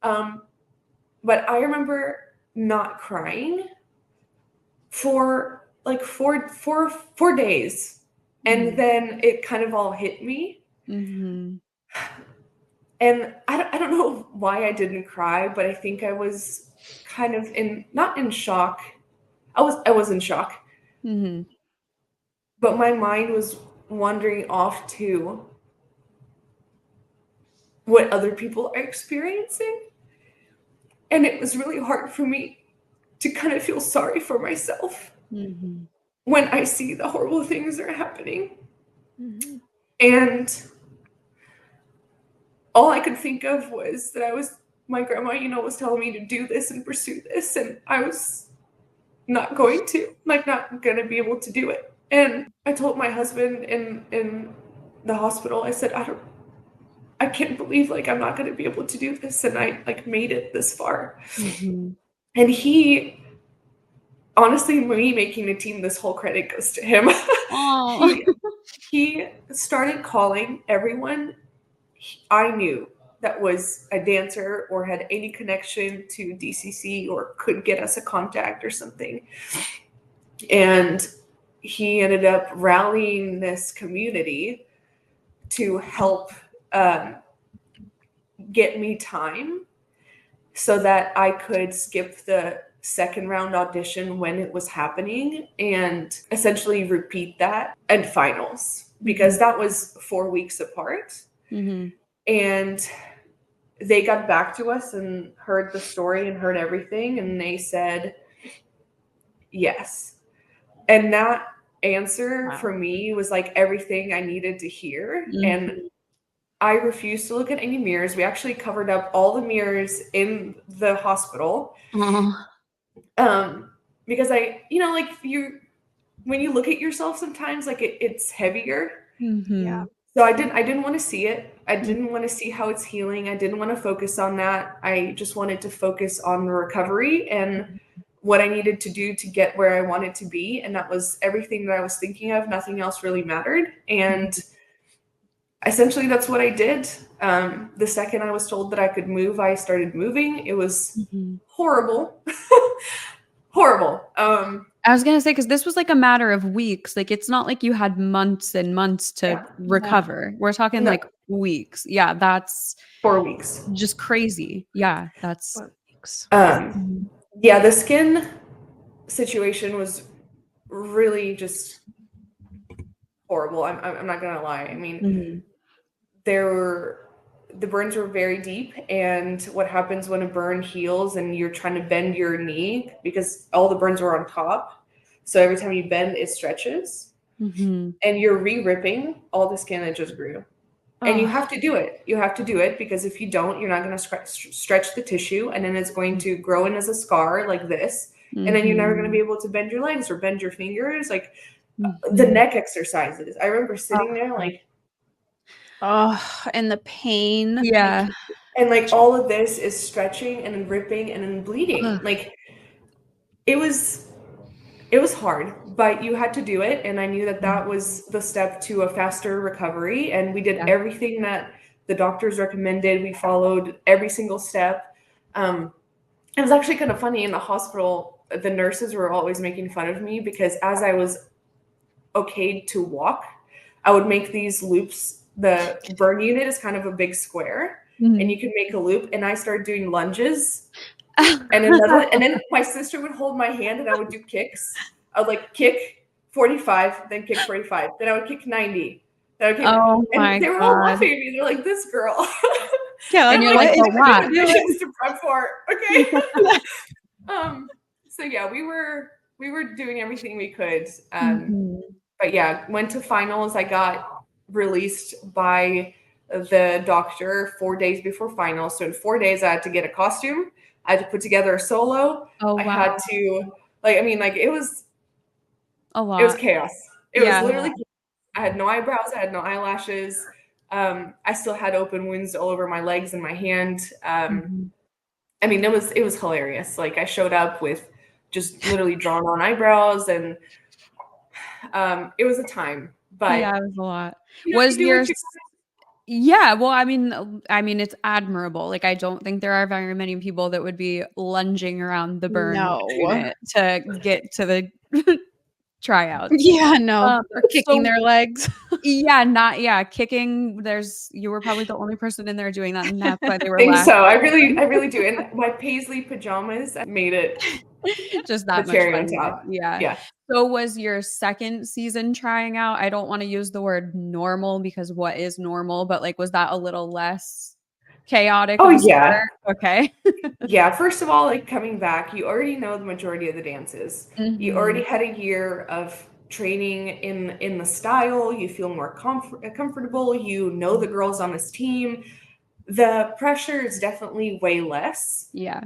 that. But I remember not crying for like four days. And then it kind of all hit me. And I don't know why I didn't cry, but I think I was kind of not in shock. I was in shock. But my mind was wandering off to what other people are experiencing. And it was really hard for me to kind of feel sorry for myself when I see the horrible things that are happening. And all I could think of was that my grandma, was telling me to do this and pursue this. And I was not going to, not going to be able to do it. And I told my husband in the hospital, I said, I can't believe I'm not going to be able to do this. And I made it this far. And he, honestly, me making the team, this whole credit goes to him. He started calling everyone I knew that was a dancer or had any connection to DCC or could get us a contact or something. And he ended up rallying this community to help get me time so that I could skip the second round audition when it was happening and essentially repeat that at finals. because that was 4 weeks apart. And they got back to us and heard the story and heard everything, and they said yes. And that answer for me was like everything I needed to hear. And I refused to look at any mirrors. We actually covered up all the mirrors in the hospital. Because like when you look at yourself sometimes, like it's heavier. Yeah. So I didn't want to see it. I didn't want to see how it's healing. I didn't want to focus on that. I just wanted to focus on the recovery and what I needed to do to get where I wanted to be. And that was everything that I was thinking of. Nothing else really mattered. And essentially that's what I did. The second I was told that I could move, I started moving. It was horrible. Horrible. I was going to say, because this was like a matter of weeks. Like, it's not like you had months and months to recover. We're talking like weeks. Yeah, that's 4 weeks. Just crazy. Yeah, that's 4 weeks. Yeah, the skin situation was really just horrible. I'm not gonna lie. I mean, the burns were very deep, and what happens when a burn heals and you're trying to bend your knee, because all the burns were on top, so every time you bend it stretches, and you're re-ripping all the skin that just grew. And you have to do it because if you don't, you're not going to stretch the tissue, and then it's going to grow in as a scar like this, and then you're never going to be able to bend your legs or bend your fingers. Like the neck exercises, I remember sitting there like, and the pain. Yeah. And like all of this is stretching and then ripping and then bleeding. Like it was hard, but you had to do it. And I knew that was the step to a faster recovery. And we did everything that the doctors recommended. We followed every single step. It was actually kind of funny in the hospital. The nurses were always making fun of me because as I was okayed to walk, I would make these loops. The burn unit is kind of a big square, and you can make a loop. And I started doing lunges, and then my sister would hold my hand, and I would do kicks. I would like kick 45, then kick 45, then I would kick 90. Then I would kick, and they were all laughing at me. They're like, "This girl." Yeah, and you're like, "What?" Things to prep for, okay. So yeah, we were doing everything we could. But yeah, went to finals. I got released by the doctor 4 days before finals. So in 4 days, I had to get a costume. I had to put together a solo. Oh, wow. I had to it was a lot. It was chaos. It was literally chaos. I had no eyebrows. I had no eyelashes. I still had open wounds all over my legs and my hand. I mean, it was hilarious. Like I showed up with just literally drawn on eyebrows, and it was a time. But yeah, it was a lot. Was yours? Yeah, well, I mean, it's admirable. Like, I don't think there are very many people that would be lunging around the burn unit to get to the tryouts. Yeah, no, or kicking their legs. Kicking. You were probably the only person in there doing that, and that's why they were. I think so. I really do. And my paisley pajamas made it just that much fun. Yeah. So was your second season trying out? I don't want to use the word normal because what is normal, but like, was that a little less chaotic? Oh yeah. Okay. Yeah. First of all, like coming back, you already know the majority of the dances. You already had a year of training in the style. You feel more comfortable. You know the girls on this team. The pressure is definitely way less. Yeah.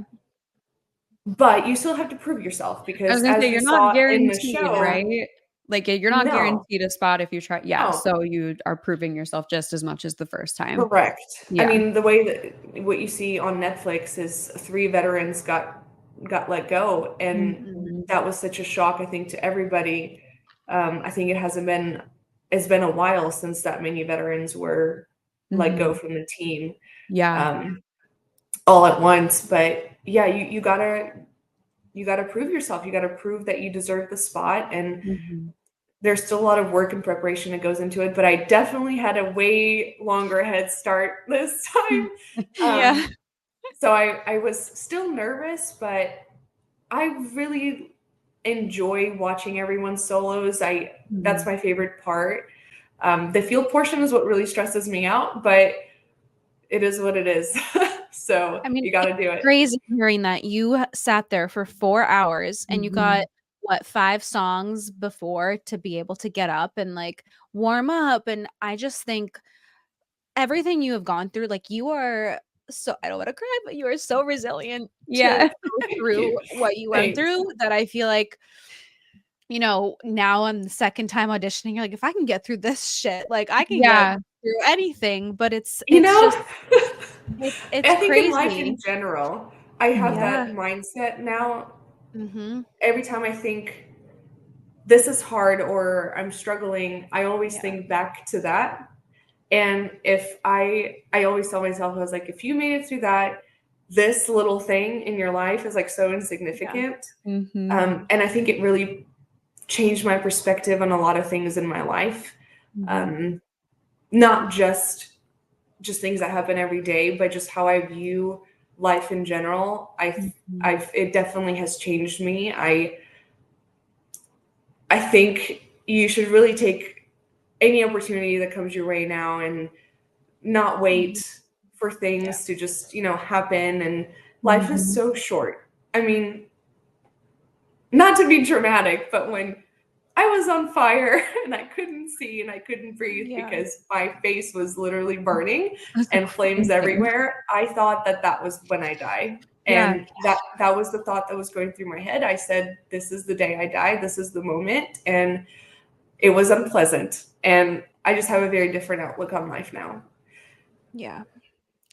But you still have to prove yourself because I was gonna say, you're not guaranteed, in the show, right? Like you're not guaranteed a spot if you try. Yeah. No. So you are proving yourself just as much as the first time. Correct. Yeah. I mean, the way that what you see on Netflix is 3 veterans got let go. And that was such a shock, I think, to everybody. I think it's been a while since that many veterans were let go from the team. Yeah. All at once. But yeah, you gotta prove yourself. You gotta prove that you deserve the spot. And there's still a lot of work and preparation that goes into it, but I definitely had a way longer head start this time. So I was still nervous, but I really enjoy watching everyone's solos. That's my favorite part. The field portion is what really stresses me out, but it is what it is. So I mean, you got to do it. crazy hearing that you sat there for 4 hours and you got what 5 songs before to be able to get up and like warm up. And I just think everything you have gone through, like you are so, I don't want to cry, but you are so resilient Yeah. to go through what you went Thanks. through that I feel like, you know, now on the second time auditioning, you're like, if I can get through this shit, like I can Yeah. get through anything. But it's You know, just it's I think in life crazy. in general, I have Yeah. that mindset now. Mm-hmm. Every time I think this is hard or I'm struggling, I always Yeah. think back to that. And if I always tell myself, I was like, if you made it through that, this little thing in your life is like so insignificant. And I think it really changed my perspective on a lot of things in my life. Not just things that happen every day, but just how I view life in general. It definitely has changed me. I think you should really take any opportunity that comes your way now and not wait for things to just, happen. And life is so short. I mean, not to be dramatic, but when I was on fire and I couldn't see and I couldn't breathe because my face was literally burning and flames everywhere, I thought that was when I die. And that was the thought that was going through my head. I said, this is the day I die. This is the moment. And it was unpleasant. And I just have a very different outlook on life now. Yeah.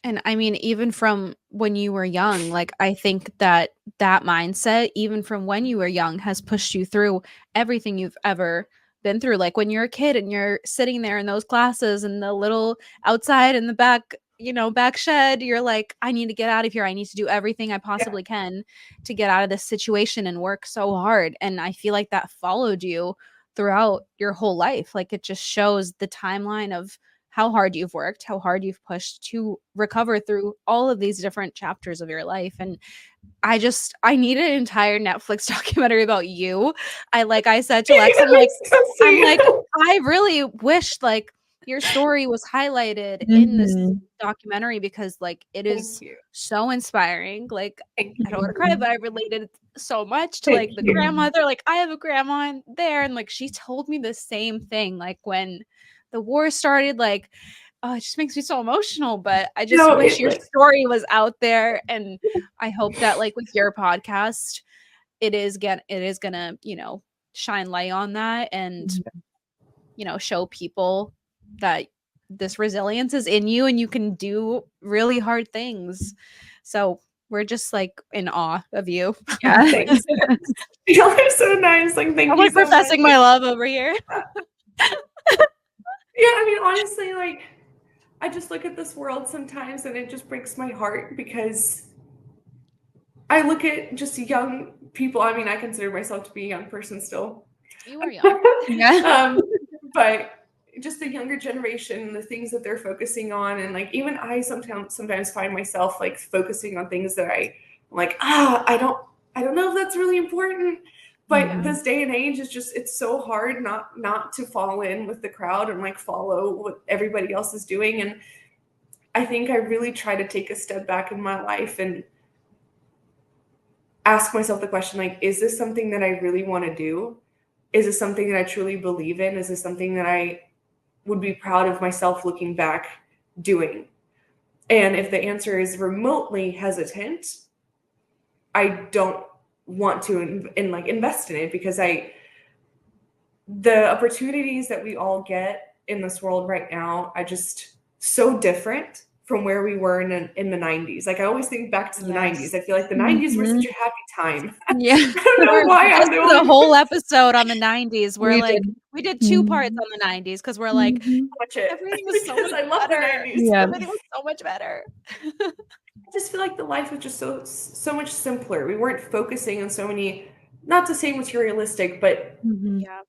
And I mean, even from when you were young, like I think that mindset, even from when you were young, has pushed you through everything you've ever been through. Like when you're a kid and you're sitting there in those classes and the little outside in the back, back shed, you're like, I need to get out of here. I need to do everything I possibly can to get out of this situation and work so hard. And I feel like that followed you throughout your whole life. Like it just shows the timeline of how hard you've worked, how hard you've pushed to recover through all of these different chapters of your life. And I need an entire Netflix documentary about you. I said to Lex, I'm like, I really wish like your story was highlighted in this documentary because like it is so inspiring. Like I don't want to cry, but I related so much to like the grandmother. Like I have a grandma in there, and like she told me the same thing. Like when the war started, like it just makes me so emotional. But I just wish your story was out there, and I hope that like with your podcast, it is gonna shine light on that and show people that this resilience is in you and you can do really hard things. So we're just like in awe of you. Yeah. Thanks. Y'all are so nice. Like, thank I'm you like so professing much. my love over here. Yeah, I mean, honestly, like, I just look at this world sometimes and it just breaks my heart because I look at just young people. I mean, I consider myself to be a young person still. You are young. But just the younger generation, the things that they're focusing on. And like, even I sometimes find myself like focusing on things that I'm like, I don't know if that's really important. But this day and age is just, it's so hard not to fall in with the crowd and like follow what everybody else is doing. And I think I really try to take a step back in my life and ask myself the question, like, is this something that I really want to do? Is this something that I truly believe in? Is this something that I would be proud of myself looking back doing? And if the answer is remotely hesitant, I don't want to invest in it because the opportunities that we all get in this world right now are just so different from where we were in the 90s. Like I always think back to the 90s. I feel like the 90s were such a happy time. Yeah. I don't know why I'm I'm doing a whole episode on the 90s where we did 2 parts on the 90s because we're like watch it. everything was so much I love better. the 90s. Yeah. Everything was so much better. I just feel like the life was just so much simpler. We weren't focusing on so many, not to say materialistic, but Yeah.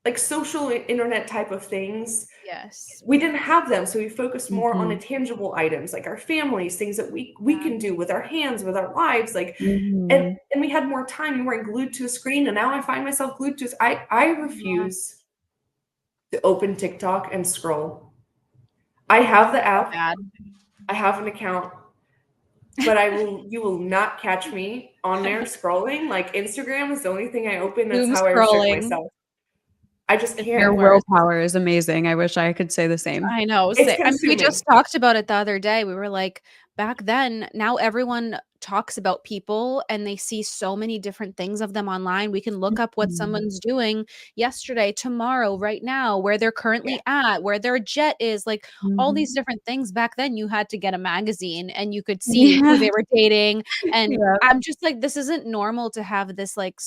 like social internet type of things. Yes. We didn't have them, so we focused more on intangible items like our families, things that we can do with our hands, with our lives, like and we had more time. We weren't glued to a screen, and now I find myself glued to I refuse to open TikTok and scroll. I have the app. Bad. I have an account, but you will not catch me on there scrolling. Like Instagram is the only thing I open. That's Doom how I restrict scrolling. myself. I just It's can't. Your worse. willpower is amazing. I wish I could say the same. I know. It's I mean, we consuming. just talked about it the other day. We were like, back then, now everyone talks about people and they see so many different things of them online. We can look up what someone's doing yesterday, tomorrow, right now, where they're currently at, where their jet is, like all Mhm. these different things. Back then, you had to get a magazine and you could see who they were dating. And Yeah. I'm just like, this isn't normal to have this like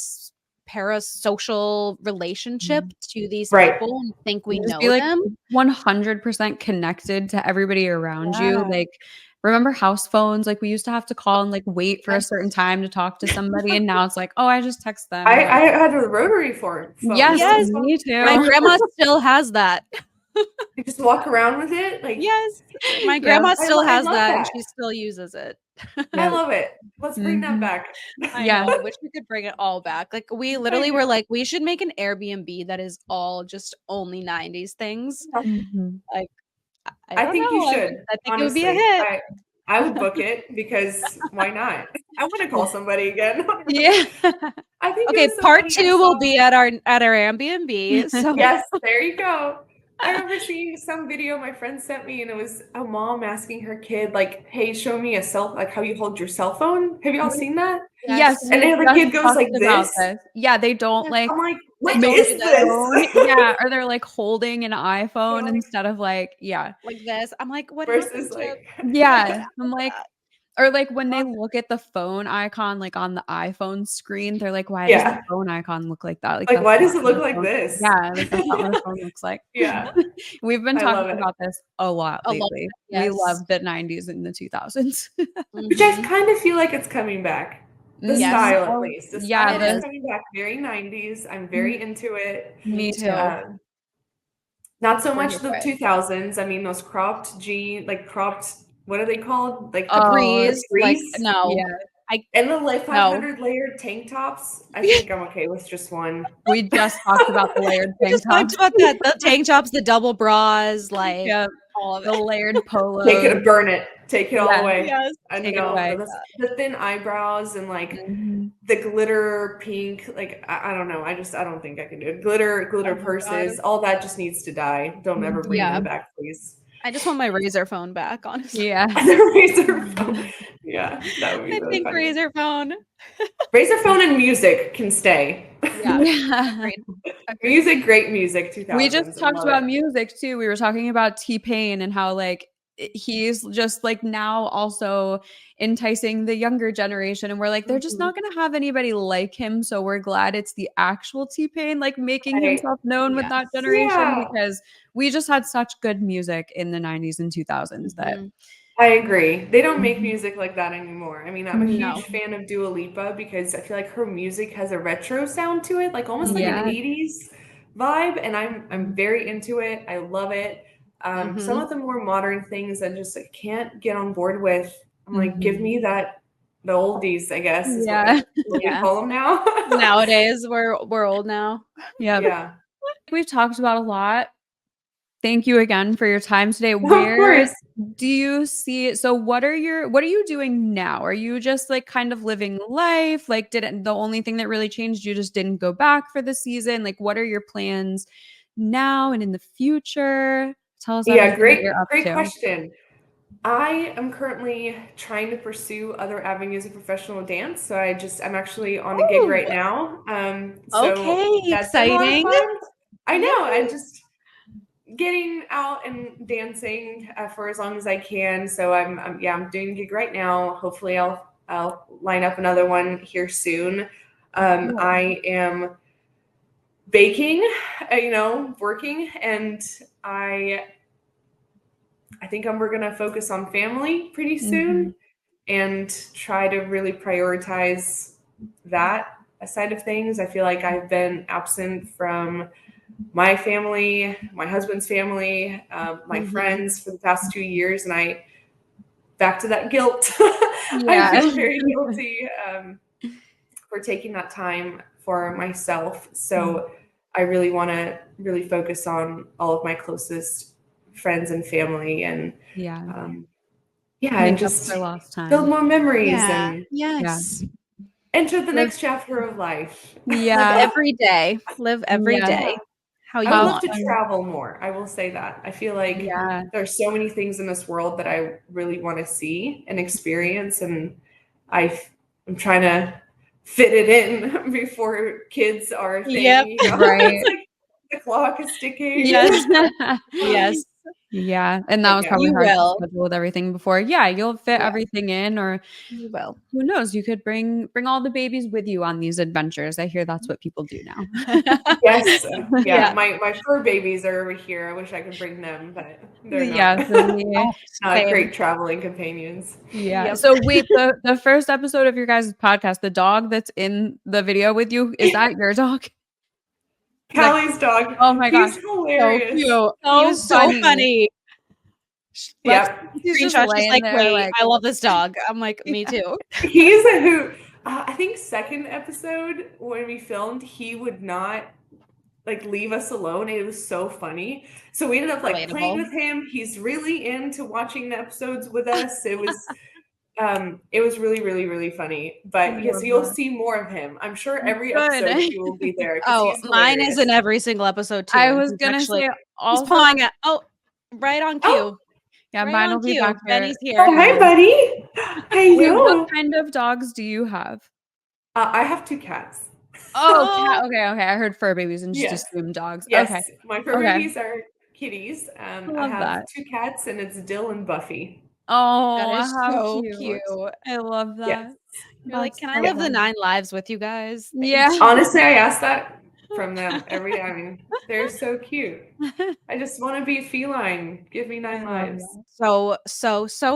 parasocial relationship to these Right. people and think we Just know be like them. 100% connected to everybody around you. Yeah. Like, remember house phones? Like, we used to have to call and like wait for a certain time to talk to somebody, and now it's like, oh, I just text them. I Like, had a rotary phone. yes, Yes. me too. My grandma still has that. You just walk around with it. Like, Yes. My Yeah. grandma still I has love that and that. she still uses it. I Yeah. love it. Let's bring that Mhm. back. I Yeah. know. I wish we could bring it all back. Like we literally were like, we should make an Airbnb that is all just only 90s things. Mhm. Like I I don't think know. you should. I think Honestly, it would be a hit. I would book it because why not? I want to call somebody again. Yeah. I think it Okay, was so part funny. 2 will be at our Airbnb. So Yes, there you go. I remember seeing some video my friend sent me, and it was a mom asking her kid, like, "Hey, show me like how you hold your cell phone." Have you all seen that? Yes, And we then the just kid goes talked like about this. Yeah, they don't like I'm like, what make is the this? phone. Yeah, or they're like holding an iPhone instead of like, yeah. like this. I'm like, what Versus happened to like, Yeah. I'm like, or like when they look at the phone icon like on the iPhone screen, they're like, why does the yeah, phone icon look like that? Like, like that's why not does it what look a like phone. this? Yeah, like that's not what a phone looks like. Yeah, We've been I love talking it. about this a lot a lot? lately. We Yes. love the 90s and the 2000s. Which I Mhm. kind of feel like it's coming back. The Yes. style, at Oh, least. The yeah, style is Yes. coming back very 90s. I'm very into it. me too. Not so We're much here the for it. 2000s. I mean, those cropped, what are they called? Like the Capris, like capris no. Yeah. and the like No. 500 layered tank tops. I think I'm okay with just one. We just talked about the layered We tank just talked tops. about that. The tank tops, the double bras, like Yeah, all of the it. layered polos. Take it, burn it, take it all Yeah. away. Yes. I Take it know away. the thin eyebrows and like Mhm. the glitter pink. Like I don't know. I don't think I can do it. Glitter Oh my God. purses. All that just needs to die. Don't ever bring Yeah. them back, please. I just want my Razor phone back, honestly. Yeah. The Razor phone. Yeah, that would be I really think funny. Razor phone. Razor phone and music can stay. Yeah. Yeah. Agreed. Music, great music, 2000s. We just I talked love about it. music too. We were talking about T-Pain and how like he's just like now also enticing the younger generation, and we're like, they're just not gonna have anybody like him. So we're glad it's the actual T-Pain like making Right. himself known with that Yes. generation, Yeah. because we just had such good music in the 90s and 2000s that Mhm. I agree. They don't make Mhm. music like that anymore. I mean, I'm a No. huge fan of Dua Lipa because I feel like her music has a retro sound to it, like almost like an Yeah. 80s vibe, and I'm very into it. I love it. Some Mhm. of the more modern things I just like, can't get on board with. I'm like, give Mhm. me the oldies, I guess, is Yeah. what we Yeah. call them now. Nowadays, we're old now. Yeah. Yeah. We've talked about a lot. Thank you again for your time today. Of Where course. do you see it? So what are you doing now? Are you just like kind of living life? Like didn't the only thing that really changed, you just didn't go back for the season? Like what are your plans now and in the future? Tell us Yeah, everything that you're up great to. question. I am currently trying to pursue other avenues of professional dance. So I'm actually on a gig Ooh. right now. So Okay, that's been a lot of exciting. fun. I know. Yay. I'm just getting out and dancing for as long as I can. So I'm doing a gig right now. Hopefully I'll line up another one here soon. I am baking, working, and I think we're gonna focus on family pretty soon and try to really prioritize that side of things. I feel like I've been absent from my family, my husband's family, my friends for the past 2 years, and back to that guilt. I Yeah. feel very guilty for taking that time for myself. So I really want to really focus on all of my closest friends and family and and Make up just for lost time. build more memories Yeah. and Yes. enter the next chapter of life. Yeah. Every day. Live every Yeah. day. How you I would want. love to travel more. I will say that. I feel like there's so many things in this world that I really want to see and experience, and I'm trying to fit it in before kids are a thing. Yep. You know? Right. It's like the clock is ticking. Yes. Yes. Yeah. And that was Yeah. probably You hard to will. schedule with everything before. Yeah, you'll fit Yeah. everything in, or You will. who knows? You could bring all the babies with you on these adventures. I hear that's what people do now. Yes. Yeah. My fur babies are over here. I wish I could bring them, but they're Yeah. not, So not Same. great traveling companions. yeah. Yep. So wait, the first episode of your guys' podcast, the dog that's in the video with you, is that your dog? Cally's dog. Oh my gosh. He's hilarious. So cute. He was so funny. Yep. He's just Screenshot. She's laying like, there, wait, like, I love this dog. I'm like, me too. He's a hoot. I think second episode when we filmed, he would not like leave us alone. It was so funny. So we ended up like playing with him. He's really into watching the episodes with us. It was really, really, really funny. But yes, you'll see more of him. I'm sure every episode he will be there. Oh, he's mine hilarious. is in every single episode too. I was gonna say he's also, pawing at right on cue. Oh. yeah, Right mine on will be cue. back here. Benny's here. Oh, hi, buddy. How you Wait, doing? what kind of dogs do you have? I have 2 cats. Oh, okay. I heard fur babies and just Yes. assumed dogs. Yes, Okay. my fur Okay. babies are kitties. I love have that. 2 cats, and it's Dill and Buffy. Oh, That is how so cute. I love that. Yes. You're like, That's can I so live the fun. 9 lives with you guys? Thank Yeah. you. Honestly, I ask that from them every day. I mean, they're so cute. I just want to be feline. Give me 9 lives. So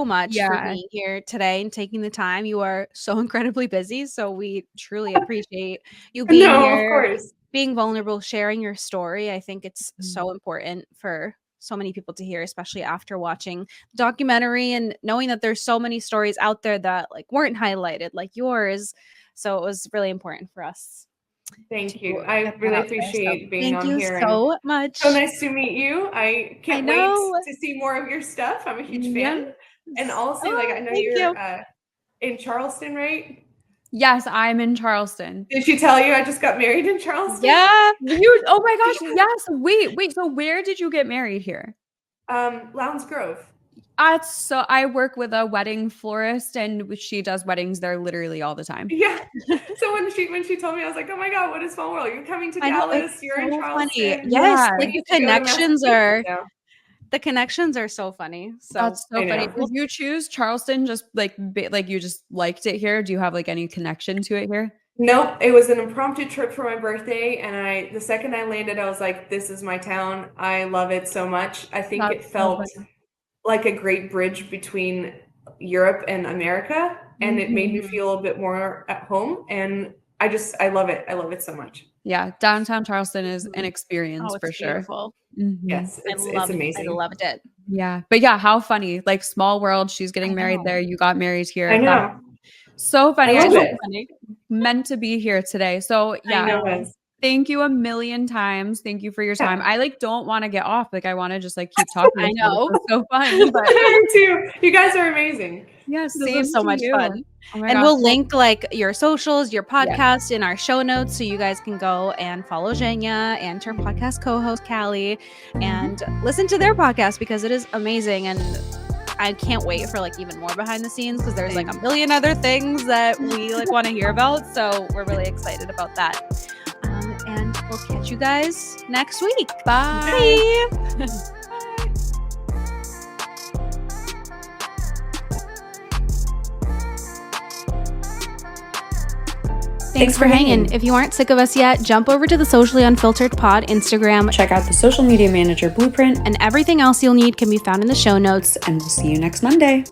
much for Yeah. being here today and taking the time. You are so incredibly busy, so we truly appreciate you being No, here, of course. being vulnerable, sharing your story. I think it's so important for so many people to hear, especially after watching the documentary and knowing that there's so many stories out there that like weren't highlighted like yours. So it was really important for us. Thank you. get I that really out there. So appreciate being thank on you here. so much. So nice to meet you. I can't wait know. to see more of your stuff. I'm a huge Yeah. fan. And also, Oh, like, I know thank you're you. in Charleston, right? Yes, I'm in Charleston. Did she tell you I just got married in Charleston? Yeah. Oh my gosh, yes. Wait. So where did you get married here? Lowndes Grove. So I work with a wedding florist, and she does weddings there literally all the time. Yeah. So when she told me, I was like, oh my God, what a small world. You're coming to I know, Dallas. it's You're in so Charleston. funny. Yes, Yeah. like I the used to go to connections Massachusetts are now. the connections are so funny. So That's so I funny. know. Did you choose Charleston just like you just liked it here? Do you have like any connection to it here? Nope, it was an impromptu trip for my birthday, and the second I landed, I was like, this is my town. I love it so much. I think That's it so felt funny. like a great bridge between Europe and America, and it made me feel a bit more at home, and I love it. I love it so much. Yeah, downtown Charleston is an experience oh, for it's sure. beautiful. Yes, it's amazing. I loved it. Yeah, but yeah, how funny! Like small world. She's getting married know. there. You got married here. I know. So funny. I love just it. Funny. meant to be here today. So yeah, I know it. thank you a million times. Thank you for your time. Yeah. I like don't want to get off. Like I want to just like keep talking. I with you. know. This is so fun. But Me too. You guys are amazing. yeah, This same was so to much you. fun. Oh my And gosh. we'll link like your socials, your podcast in our show notes so you guys can go and follow Zhenya and her podcast co-host Kally and listen to their podcast because it is amazing and I can't wait for like even more behind the scenes because there's like a million other things that we like want to hear about. So we're really excited about that. And we'll catch you guys next week. Bye. Bye. Thanks for hanging. If you aren't sick of us yet, jump over to the Socially Unfiltered Pod Instagram, Check out the social media manager blueprint, and everything else you'll need can be found in the show notes. and we'll see you next Monday.